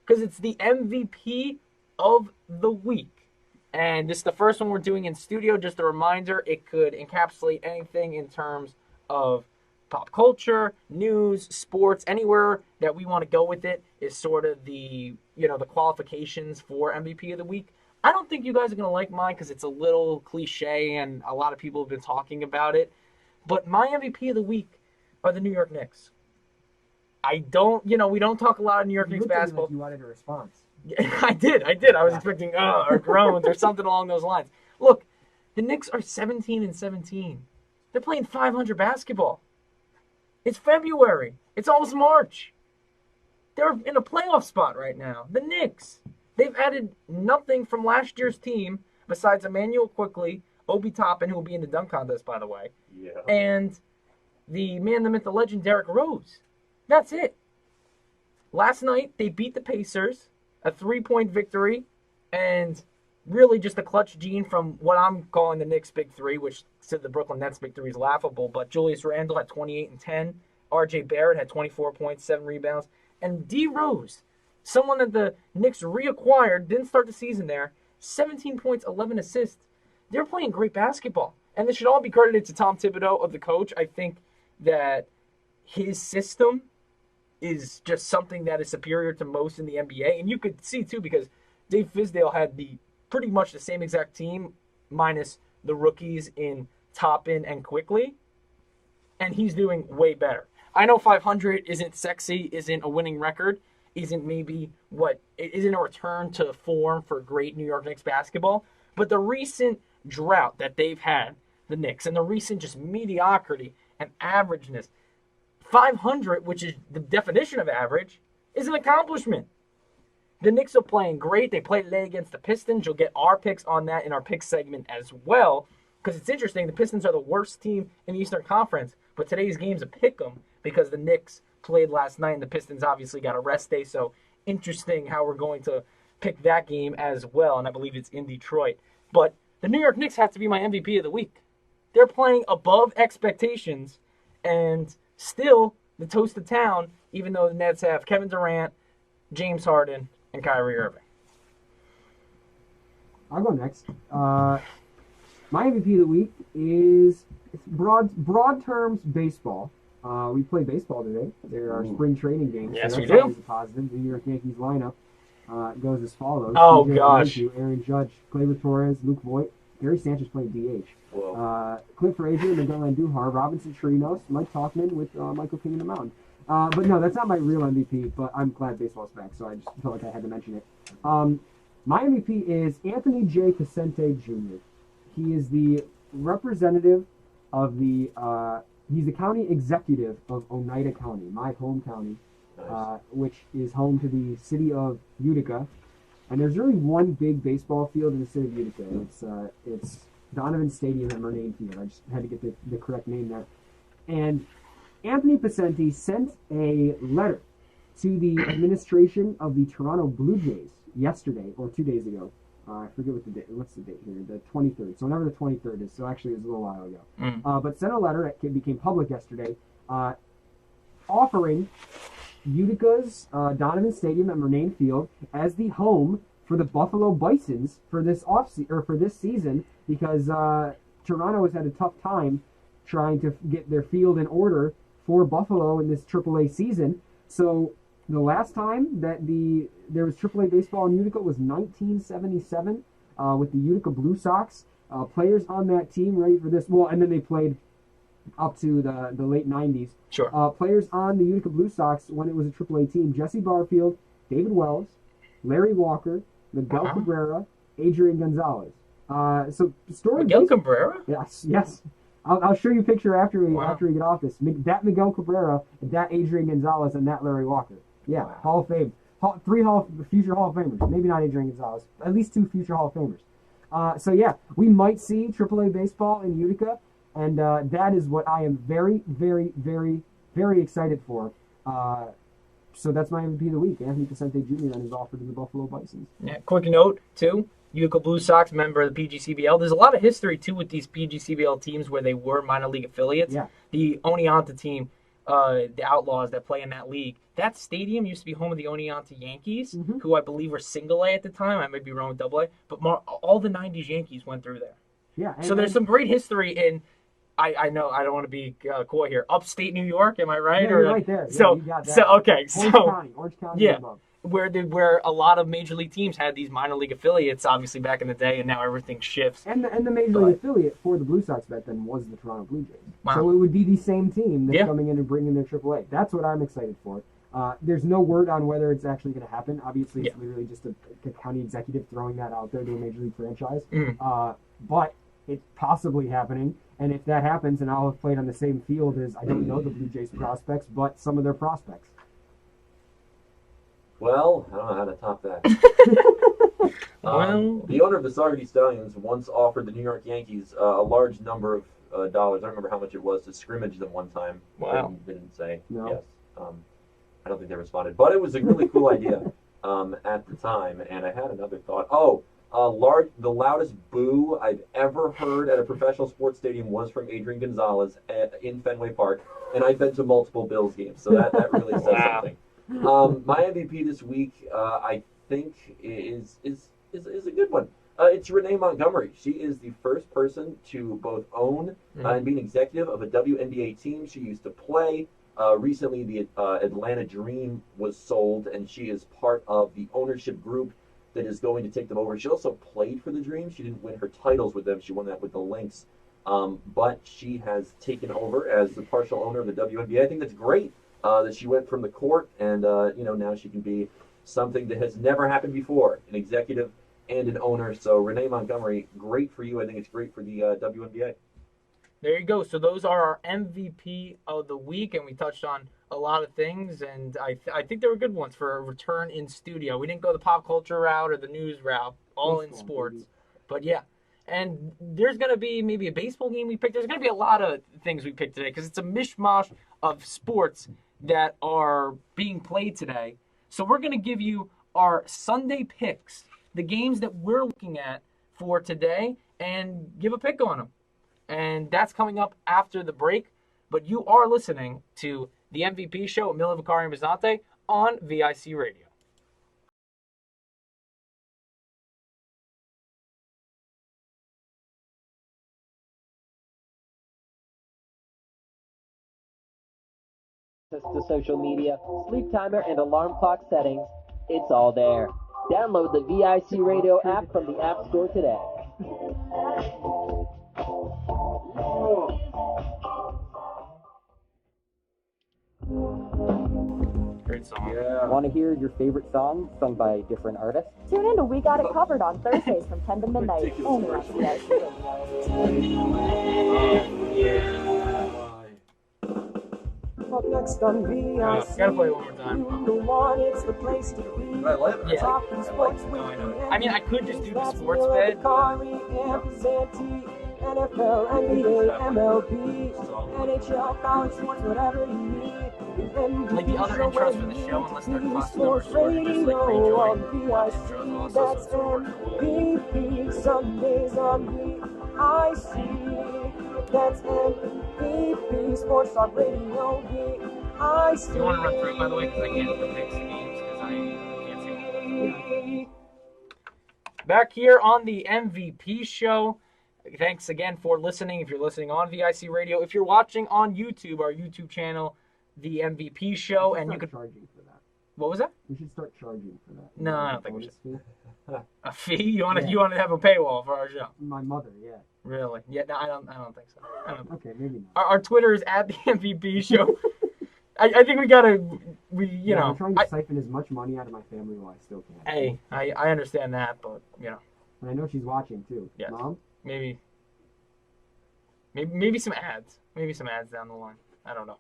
because it's the MVP of the week. And this is the first one we're doing in studio. Just a reminder, it could encapsulate anything in terms of pop culture, news, sports, anywhere that we want to go with it is sort of the qualifications for MVP of the week. I don't think you guys are going to like mine because it's a little cliche and a lot of people have been talking about it. But my MVP of the week are the New York Knicks. We don't talk a lot of New York Knicks basketball. Like you wanted a response. I did. I was expecting or groans or something along those lines. Look, the Knicks are 17-17. They're playing 500 basketball. It's February. It's almost March. They're in a playoff spot right now. The Knicks. They've added nothing from last year's team besides Emmanuel Quickly, Obi Toppin, who will be in the dunk contest, by the way, and the man, the myth, the legend, Derrick Rose. That's it. Last night, they beat the Pacers, a 3-point victory, and really just a clutch gene from what I'm calling the Knicks' big three, which to the Brooklyn Nets' big three is laughable. But Julius Randle had 28 and 10. R.J. Barrett had 24 points, 7 rebounds. And D. Rose, someone that the Knicks reacquired, didn't start the season there, 17 points, 11 assists. They're playing great basketball. And this should all be credited to Tom Thibodeau, of the coach. I think that his system is just something that is superior to most in the NBA. And you could see, too, because Dave Fizdale had pretty much the same exact team, minus the rookies in Toppin and Quickly. And he's doing way better. I know 500 isn't sexy, isn't a winning record, isn't a return to form for great New York Knicks basketball. But the recent drought that they've had, the Knicks, and the recent just mediocrity and averageness, 500, which is the definition of average, is an accomplishment. The Knicks are playing great. They played today against the Pistons. You'll get our picks on that in our pick segment as well, because it's interesting. The Pistons are the worst team in the Eastern Conference, but today's game's a pick 'em because the Knicks played last night, and the Pistons obviously got a rest day, so interesting how we're going to pick that game as well, and I believe it's in Detroit. But the New York Knicks have to be my MVP of the week. They're playing above expectations, and still the toast of town, even though the Nets have Kevin Durant, James Harden, and Kyrie Irving. I'll go next. My MVP of the week is broad terms baseball. We play baseball today. There are spring training games. Yes, so we that's do. always a positive. The New York Yankees lineup goes as follows. Oh, DJ gosh. LeMahieu, Aaron Judge, Gleyber Torres, Luke Voigt, Gary Sanchez playing DH. Clint Frazier, Miguel Andujar, Robinson Chirinos, Mike Talkman with Michael King in the mound. But no, that's not my real MVP, but I'm glad baseball's back, so I just felt like I had to mention it. My MVP is Anthony J. Passante Jr. He is the representative of he's the county executive of Oneida County, my home county, which is home to the city of Utica. And there's really one big baseball field in the city of Utica. It's Donovan Stadium at Murnane Field. I just had to get the correct name there. And Anthony Passante sent a letter to the administration of the Toronto Blue Jays yesterday, or 2 days ago. I forget what's the date here, the 23rd. So whenever the 23rd is, so actually it was a little while ago. But sent a letter that became public yesterday, offering Utica's Donovan Stadium at Murnane Field as the home for the Buffalo Bisons for this for this season, because Toronto has had a tough time trying to get their field in order for Buffalo in this AAA season. So the last time that there was AAA baseball in Utica was 1977 with the Utica Blue Sox. Players on that team ready for this. Well, and then they played up to the late 90s. Sure. Players on the Utica Blue Sox when it was a AAA team: Jesse Barfield, David Wells, Larry Walker, Miguel Cabrera, Adrian Gonzalez. So story. Miguel Cabrera? Yes. I'll show you a picture after we get off this. That Miguel Cabrera, that Adrian Gonzalez, and that Larry Walker. Yeah, Hall of Fame. Three future Hall of Famers. Maybe not Adrian Gonzalez. At least 2 future Hall of Famers. So yeah, we might see AAA baseball in Utica, and that is what I am very, very, very, very excited for. So that's my MVP of the week, Anthony Passante Jr. on his offer to the Buffalo Bisons. Yeah, quick note, too. Utica Blue Sox, member of the PGCBL. There's a lot of history, too, with these PGCBL teams where they were minor league affiliates. Yeah. The Oneonta team, the Outlaws that play in that league, that stadium used to be home of the Oneonta Yankees, who I believe were single A at the time. I might be wrong with double A. But all the 90s Yankees went through there. Yeah. So there's some great history in, I know, I don't want to be coy here, upstate New York, am I right? Yeah, you're right there. So, you got that. Orange County. Yeah. Where a lot of major league teams had these minor league affiliates, obviously back in the day, and now everything shifts. And the major league affiliate for the Blue Sox back then was the Toronto Blue Jays. Wow. So it would be the same team that's coming in and bringing their AAA. That's what I'm excited for. There's no word on whether it's actually going to happen. Obviously, it's literally just a county executive throwing that out there to a major league franchise. But it's possibly happening. And if that happens, and I'll have played on the same field as, I don't know the Blue Jays prospects, but some of their prospects. Well, I don't know how to top that. The owner of the Saugerty Stallions once offered the New York Yankees a large number of dollars. I don't remember how much it was to scrimmage them one time. Wow. Didn't say. No. Yes. I don't think they responded. But it was a really cool idea at the time. And I had another thought. The loudest boo I've ever heard at a professional sports stadium was from Adrian Gonzalez in Fenway Park. And I've been to multiple Bills games. So that really says something. My MVP this week, I think, is a good one. It's Renee Montgomery. She is the first person to both own and be an executive of a WNBA team. She used to play. Recently, the Atlanta Dream was sold, and she is part of the ownership group that is going to take them over. She also played for the Dream. She didn't win her titles with them. She won that with the Lynx. But she has taken over as the partial owner of the WNBA. I think that's great. That she went from the court, and now she can be something that has never happened before, an executive and an owner. So Renee Montgomery, great for you. I think it's great for the WNBA. There you go. So those are our MVP of the week, and we touched on a lot of things, and I think they were good ones for a return in studio. We didn't go the pop culture route or the news route, all in sports. But yeah. And there's going to be maybe a baseball game we picked. There's going to be a lot of things we picked today because it's a mishmash of sports that are being played today. So we're going to give you our Sunday picks, the games that we're looking at for today, and give a pick on them. And that's coming up after the break. But you are listening to the MVP show with Miller, Vicari, and Passante on VIC Radio. Access to social media, sleep timer, and alarm clock settings, it's all there. Download the VIC Radio app from the App Store today. Great song. Yeah. Want to hear your favorite song sung by a different artist? Tune in to We Got It Covered on Thursdays from 10 to midnight, only on VIC Radio. Up next on VIC. Gotta play it one more time. The one, it's the place to be. I like it. Yeah. Talking sports with I mean, I could just do the That's sports Miller, bed. Vicari, and Passante, NFL, NBA, MLB, NHL, college sports, whatever you need. Like the other intros for the show, unless they're class numbers short, just like rejoin. That's MVP, Sundays on VIC. That's MVP, Sports Talk Radio, I Do you want to run through it, by the way? Because I can't fix the games because I can't see them. Back here on the MVP show. Thanks again for listening. If you're listening on VIC Radio, if you're watching on YouTube, our YouTube channel, the MVP show, and you could charging for that. What was that? We should start charging for that. No, I don't think we should. Fee? A fee? You want to have a paywall for our show? My mother, yeah. Really? Yeah, no, I don't think so. Okay, maybe not. Our Twitter is at the MVP show. I think we gotta, I'm trying to siphon as much money out of my family while I still can. Hey, I understand that, but And I know she's watching too. Yes. Mom? Maybe some ads. Maybe some ads down the line. I don't know.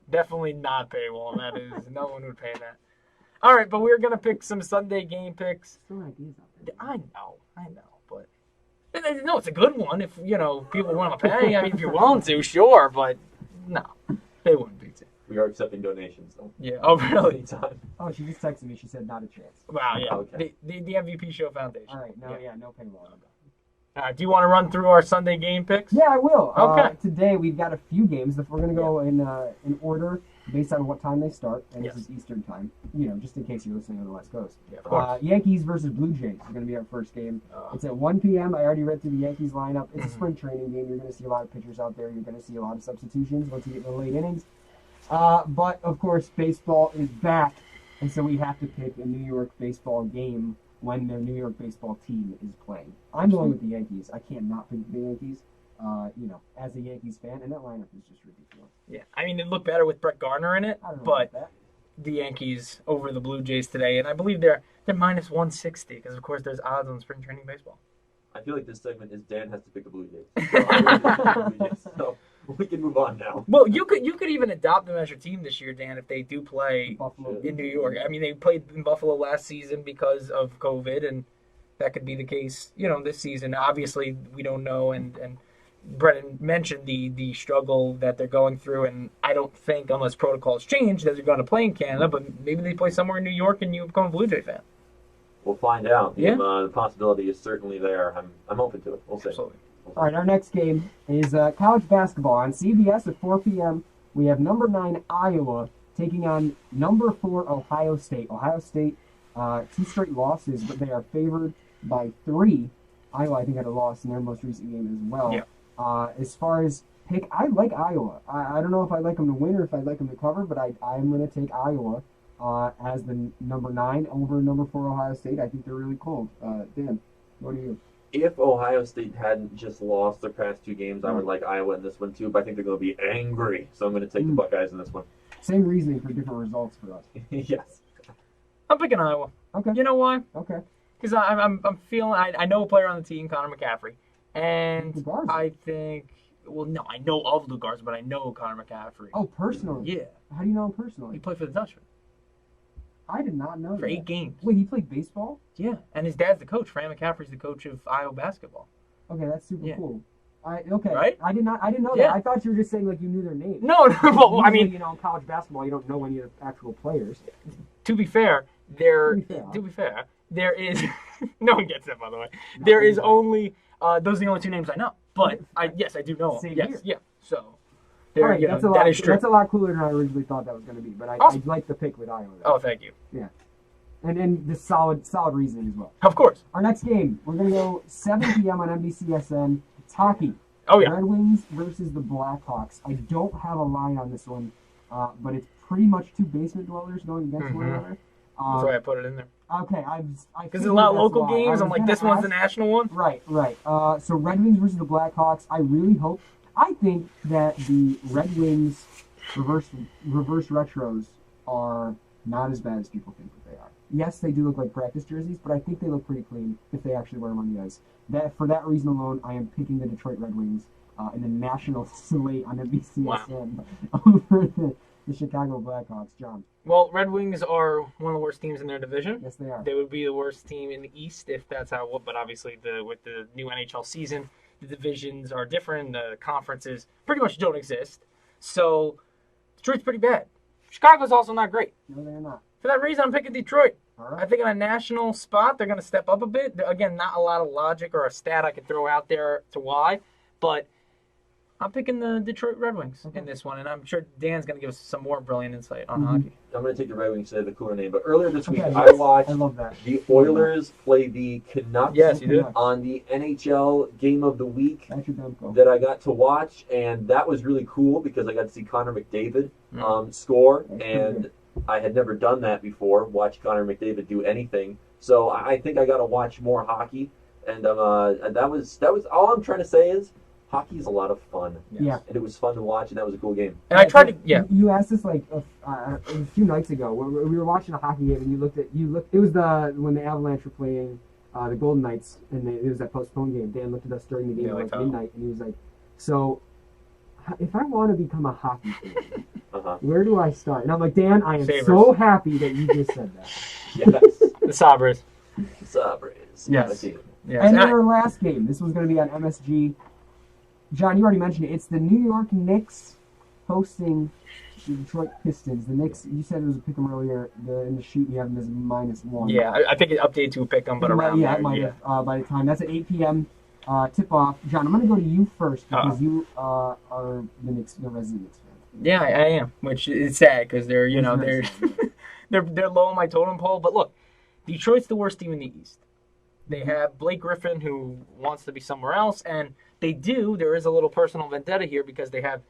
Definitely not paywall. That is, no one would pay that. All right, but we're gonna pick some Sunday game picks. Still ideas out there. I know, but no, it's a good one. If people want to pay. I mean, if you're willing to, sure, but no, they wouldn't be. We are accepting donations, though. Yeah. Oh, really? Oh, she just texted me. She said not a chance. Wow. Yeah. Okay. The MVP Show Foundation. All right. No paywall. All right. Do you want to run through our Sunday game picks? Yeah, I will. Okay. Today we've got a few games. We're going to go in order based on what time they start, and Yes. this is Eastern time. Just in case you're listening on the West Coast. Yeah, of course. Yankees versus Blue Jays is going to be our first game. It's at 1 p.m. I already read through the Yankees lineup. It's a spring training game. You're going to see a lot of pitchers out there. You're going to see a lot of substitutions once you get in the late innings. But, of course, baseball is back, and so we have to pick a New York baseball game when their New York baseball team is playing. I'm going with the Yankees. I can't not pick the Yankees, as a Yankees fan, and that lineup is just ridiculous. Yeah. I mean, it looked better with Brett Garner in it, I don't know but about that. the Yankees over the Blue Jays today, and I believe they're minus 160 because, of course, there's odds on spring training baseball. I feel like this segment is Dan has to pick the Blue Jays. So I'm gonna pick the Blue Jays. So we can move on now. Well, you could even adopt them as your team this year, Dan, if they do play Buffalo. in New York. I mean, they played in Buffalo last season because of COVID, and that could be the case, this season. Obviously, we don't know, and Brennan mentioned the struggle that they're going through, and I don't think, unless protocols change, that they're going to play in Canada, but maybe they play somewhere in New York and you become a Blue Jay fan. We'll find out. Yeah. The possibility is certainly there. I'm open to it. We'll see. Absolutely. All right, our next game is college basketball. On CBS at 4 p.m., we have number 9 Iowa taking on number 4 Ohio State. Ohio State, 2 straight losses, but they are favored by 3. Iowa, I think, had a loss in their most recent game as well. Yeah. As far as pick, I like Iowa. I don't know if I like them to win or if I like them to cover, but I'm going to take Iowa as the number 9 over number 4 Ohio State. I think they're really cold. Dan, what do you? If Ohio State hadn't just lost their past 2 games, I would like Iowa in this one too, but I think they're going to be angry. So I'm going to take the Buckeyes in this one. Same reasoning for different results for us. Yes. I'm picking Iowa. Okay. You know why? Okay. Because I'm feeling I know a player on the team, Connor McCaffrey, and Luke Garza. I think I know of Luke Garza, but I know Connor McCaffrey. Oh, personally? Yeah. How do you know him He personally? played for the Dutchman I did not know for that. 8 games. Wait, he played baseball? Yeah, and his dad's the coach. Fran McCaffrey's the coach of Iowa basketball. Okay, that's super Yeah. cool. Okay. Right? I didn't know Yeah. that. I thought you were just saying like you knew their names. No, well, I Usually, mean, in college basketball, you don't know any of the actual players. to be fair, there is no one gets that, by the way. There is only those are the only 2 names I know. But I do know them. Same Yes, here. yeah. So All there, right, that's a lot. that is true. That's a lot cooler than I originally thought that was going to be. But I Awesome. like the pick with Iowa. Though. Oh, thank you. And the solid reasoning as well. Of course. Our next game, we're going to go 7 p.m. on NBCSN. It's hockey. Oh yeah. Red Wings versus the Blackhawks. I don't have a line on this one, but it's pretty much 2 basement dwellers going against one another. That's why I put it in there. Okay, Because there's a lot of local games. I'm like, this one's the national one. Right. So Red Wings versus the Blackhawks. I think that the Red Wings reverse retros are not as bad as people think that they are. Yes, they do look like practice jerseys, but I think they look pretty clean if they actually wear them on the ice. For that reason alone, I am picking the Detroit Red Wings in the national slate on NBCSN over the Chicago Blackhawks. John. Well, Red Wings are one of the worst teams in their division. Yes, they are. They would be the worst team in the East if that's how. But obviously, with the new NHL season, the divisions are different. The conferences pretty much don't exist. So Detroit's pretty bad. Chicago's also not great. No, they're not. For that reason, I'm picking Detroit. All right. I think in a national spot, they're going to step up a bit. Again, not a lot of logic or a stat I could throw out there to why. But I'm picking the Detroit Red Wings in this one, and I'm sure Dan's going to give us some more brilliant insight on hockey. I'm going to take the Red Wings to the cooler name. But earlier this week, I watched the Oilers play the Canucks on the NHL Game of the Week that I got to watch, and that was really cool because I got to see Connor McDavid score, and I had never done that before, watch Connor McDavid do anything. So I think I got to watch more hockey, and that was all I'm trying to say is hockey is a lot of fun. Yeah. And it was fun to watch, and that was a cool game. And I tried to, You asked this like a few nights ago. We were watching a hockey game, and you looked. It was when the Avalanche were playing the Golden Knights, and it was that postponed game. Dan looked at us during the game at midnight, and he was like, "So, if I want to become a hockey fan, where do I start?" And I'm like, "Dan, I am so happy that you just said that." Yes. The Sabres. Yes. And then our last game. This was going to be on MSG. John, you already mentioned it. It's the New York Knicks hosting the Detroit Pistons. The Knicks, you said it was a pick 'em earlier. In the sheet, you have them as -1. Yeah, I think it updated to a pick 'em, but around there. It might have by the time. That's at 8 p.m. Tip-off. John, I'm going to go to you first because you are the resident Knicks fan. Yeah, I am, which is sad because they're they're low on my totem pole. But look, Detroit's the worst team in the East. They have Blake Griffin, who wants to be somewhere else, and there is a little personal vendetta here because they have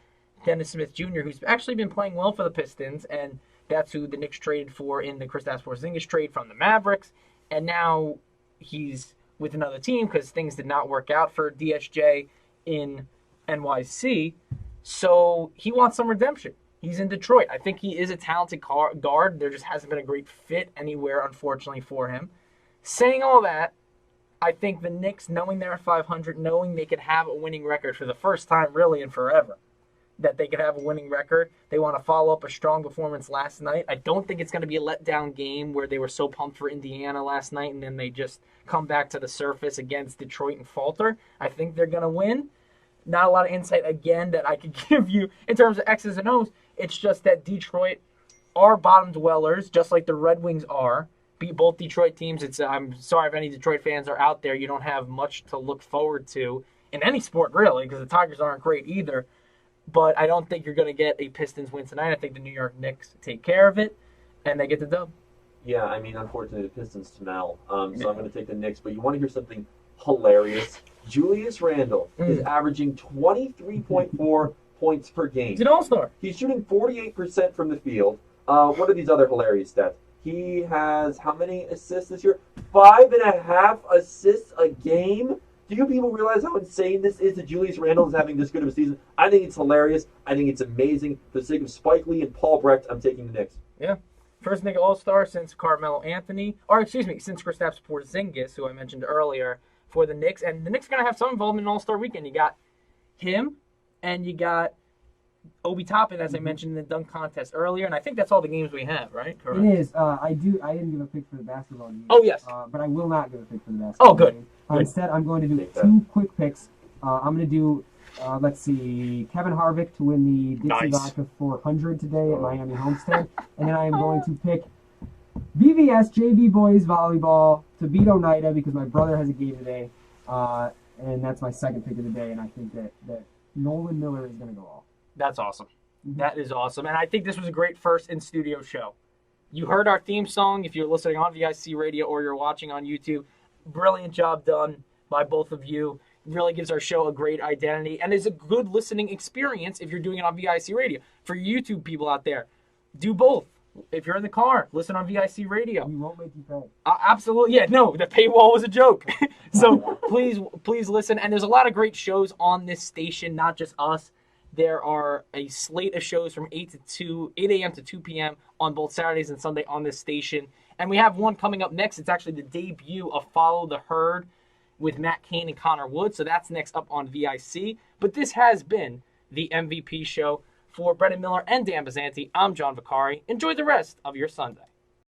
Dennis Smith Jr., who's actually been playing well for the Pistons, and that's who the Knicks traded for in the Kristaps Porzingis trade from the Mavericks, and now he's with another team because things did not work out for DSJ in NYC, so he wants some redemption. He's in Detroit. I think he is a talented guard. There just hasn't been a great fit anywhere, unfortunately, for him. Saying all that, I think the Knicks, knowing they're 500, knowing they could have a winning record for the first time really in forever, that they could have a winning record, they want to follow up a strong performance last night. I don't think it's going to be a letdown game where they were so pumped for Indiana last night and then they just come back to the surface against Detroit and falter. I think they're going to win. Not a lot of insight, again, that I could give you in terms of X's and O's. It's just that Detroit are bottom dwellers, just like the Red Wings are. Beat both Detroit teams. I'm sorry if any Detroit fans are out there. You don't have much to look forward to in any sport, really, because the Tigers aren't great either. But I don't think you're going to get a Pistons win tonight. I think the New York Knicks take care of it, and they get the dub. Yeah, I mean, unfortunately, the Pistons smell. So I'm going to take the Knicks. But you want to hear something hilarious? Julius Randle is averaging 23.4 points per game. He's an all-star. He's shooting 48% from the field. What are these other hilarious stats? He has how many assists this year? 5.5 assists a game? Do you people realize how insane this is that Julius Randle is having this good of a season? I think it's hilarious. I think it's amazing. For the sake of Spike Lee and Paul Brecht, I'm taking the Knicks. Yeah. First Knicks All-Star since Carmelo Anthony. Since Kristaps Porzingis, who I mentioned earlier, for the Knicks. And the Knicks are going to have some involvement in All-Star Weekend. You got him, and you got Obi Toppin, as I mentioned in the dunk contest earlier, and I think that's all the games we have, right? Correct. It is. I didn't give a pick for the basketball game. Oh, yes. But I will not give a pick for the basketball game. Instead, I'm going to do two quick picks. I'm going to do, let's see, Kevin Harvick to win the Dixie Vodka 400 today at Miami Homestead. And then I am going to pick BVS JV Boys Volleyball to beat Oneida because my brother has a game today. And that's my second pick of the day, and I think that Nolan Miller is going to go off. That's awesome. That is awesome. And I think this was a great first in-studio show. You heard our theme song if you're listening on VIC Radio or you're watching on YouTube. Brilliant job done by both of you. It really gives our show a great identity and is a good listening experience if you're doing it on VIC Radio. For YouTube people out there, do both. If you're in the car, listen on VIC Radio. We won't make you pay. Absolutely. Yeah, no, the paywall was a joke. So please listen. And there's a lot of great shows on this station, not just us. There are a slate of shows from 8 a.m. to 2 p.m. on both Saturdays and Sunday on this station. And we have one coming up next. It's actually the debut of Follow the Herd with Matt Cain and Connor Wood. So that's next up on VIC. But this has been the MVP show. For Brennan Miller and Dan Passante, I'm John Vicari. Enjoy the rest of your Sunday.